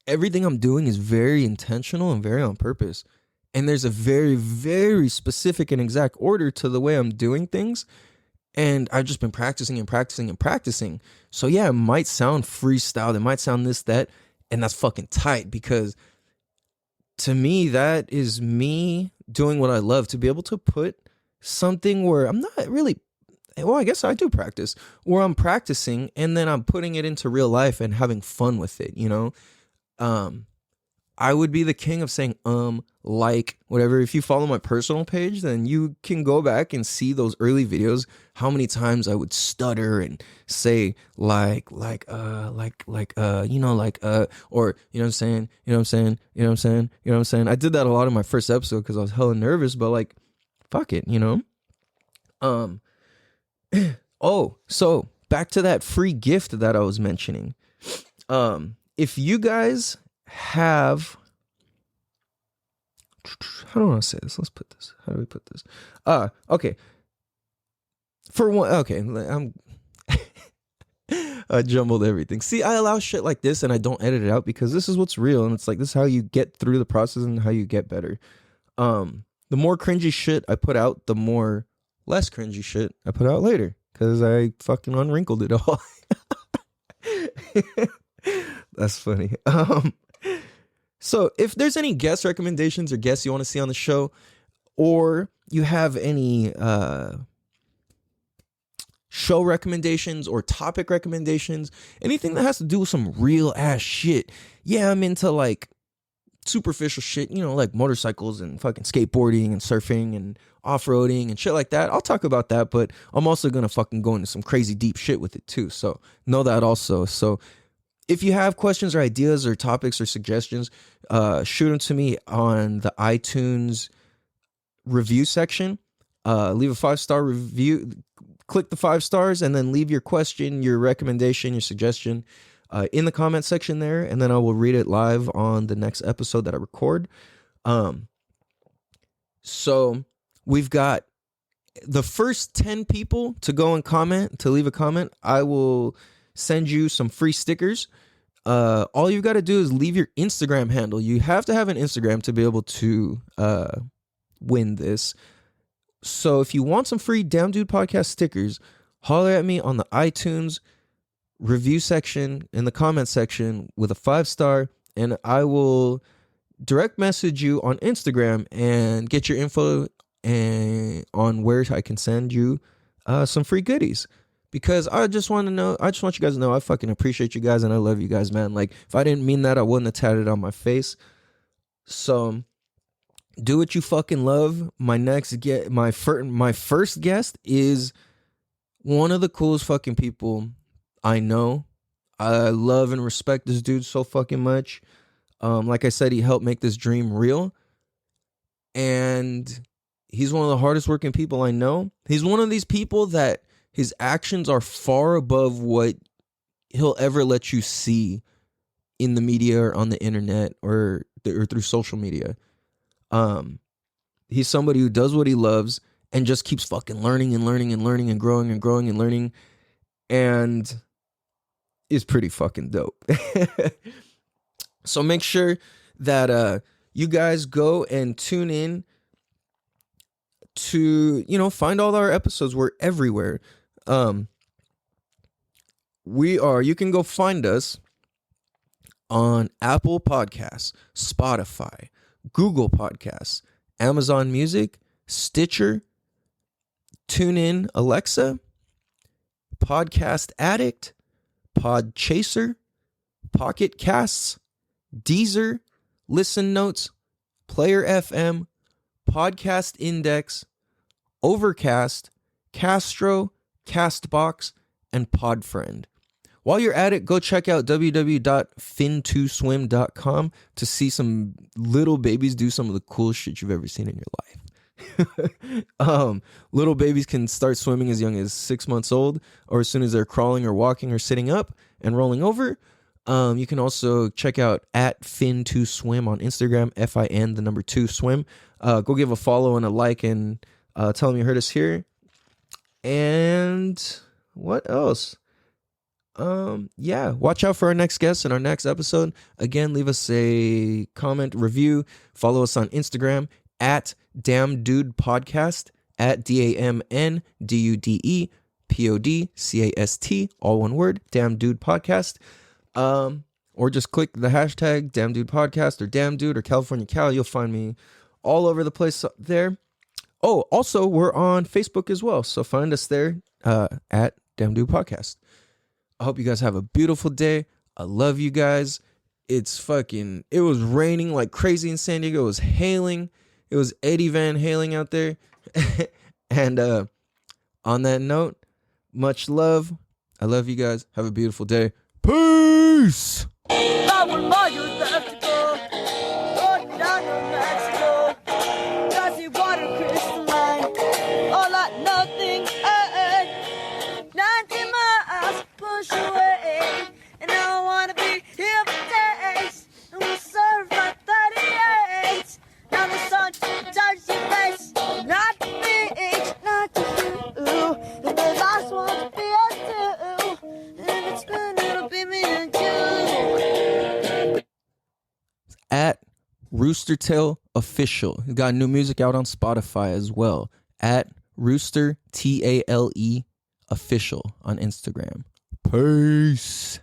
everything I'm doing is very intentional and very on purpose. And there's a very, very specific and exact order to the way I'm doing things. And I've just been practicing and practicing and practicing. So yeah, it might sound freestyled. It might sound this, that, and that's fucking tight, because to me, that is me doing what I love, to be able to put something where I'm not really, well, I guess I do practice, where I'm practicing and then I'm putting it into real life and having fun with it, you know? I would be the king of saying, like, whatever. If you follow my personal page, then you can go back and see those early videos, how many times I would stutter and say, or, you know what I'm saying, you know what I'm saying, you know what I'm saying, you know what I'm saying. I did that a lot in my first episode because I was hella nervous, but like, fuck it, you know? Oh, so back to that free gift that I was mentioning. If you guys have, how do I want to say this? Let's put this. How do we put this? Okay. For one, okay, I jumbled everything. See, I allow shit like this and I don't edit it out because this is what's real, and it's like, this is how you get through the process and how you get better. The more cringy shit I put out, the more less cringy shit I put out later, because I fucking unwrinkled it all. That's funny. So if there's any guest recommendations or guests you want to see on the show, or you have any show recommendations or topic recommendations, anything that has to do with some real ass shit. Yeah, I'm into like superficial shit, you know, like motorcycles and fucking skateboarding and surfing and off-roading and shit like that. I'll talk about that, but I'm also gonna fucking go into some crazy deep shit with it too. So know that also. So if you have questions or ideas or topics or suggestions, shoot them to me on the iTunes review section. Leave a 5-star review, click the 5 stars, and then leave your question, your recommendation, your suggestion in the comment section there, and then I will read it live on the next episode that I record. So we've got the first 10 people to go and comment, to leave a comment. I will send you some free stickers. All you've got to do is leave your Instagram handle. You have to have an Instagram to be able to win this. So if you want some free Damn Dude Podcast stickers, holler at me on the iTunes review section, in the comment section, with a 5-star, and I will direct message you on Instagram and get your info and on where I can send you some free goodies. Because I just want you guys to know I fucking appreciate you guys and I love you guys, man. Like, if I didn't mean that, I wouldn't have tatted it on my face. So do what you fucking love. My first guest is one of the coolest fucking people I know. I love and respect this dude so fucking much. Like I said, he helped make this dream real. And he's one of the hardest working people I know. He's one of these people that his actions are far above what he'll ever let you see in the media or on the internet or through social media. He's somebody who does what he loves and just keeps fucking learning and learning and learning and growing and growing and learning, and is pretty fucking dope. So make sure that you guys go and tune in to, you know, find all our episodes. We're everywhere. You can go find us on Apple Podcasts, Spotify, Google Podcasts, Amazon Music, Stitcher, TuneIn Alexa, Podcast Addict, Podchaser, Pocket Casts, Deezer, Listen Notes, Player FM, Podcast Index, Overcast, Castro, Castbox, and Podfriend. While you're at it, go check out www.fin2swim.com to see some little babies do some of the coolest shit you've ever seen in your life. Little babies can start swimming as young as 6 months old, or as soon as they're crawling or walking or sitting up and rolling over. You can also check out at Fin2Swim on Instagram, FIN, the number 2 swim. Go give a follow and a like and tell them you heard us here. And what else? Yeah, watch out for our next guest in our next episode. Again, leave us a comment, review, follow us on Instagram at Damn Dude Podcast, at DAMNDUDEPODCAST, all one word, Damn Dude Podcast. Or just click the hashtag Damn Dude Podcast or Damn Dude or California Cal. You'll find me all over the place there. Oh, also, we're on Facebook as well. So find us there at Damn Dude Podcast. I hope you guys have a beautiful day. I love you guys. It was raining like crazy in San Diego. It was hailing. It was Eddie Van Halen out there. And on that note, much love. I love you guys. Have a beautiful day. Peace. At Roostertail Official. He's got new music out on Spotify as well. At Rooster TALE Official on Instagram. Peace.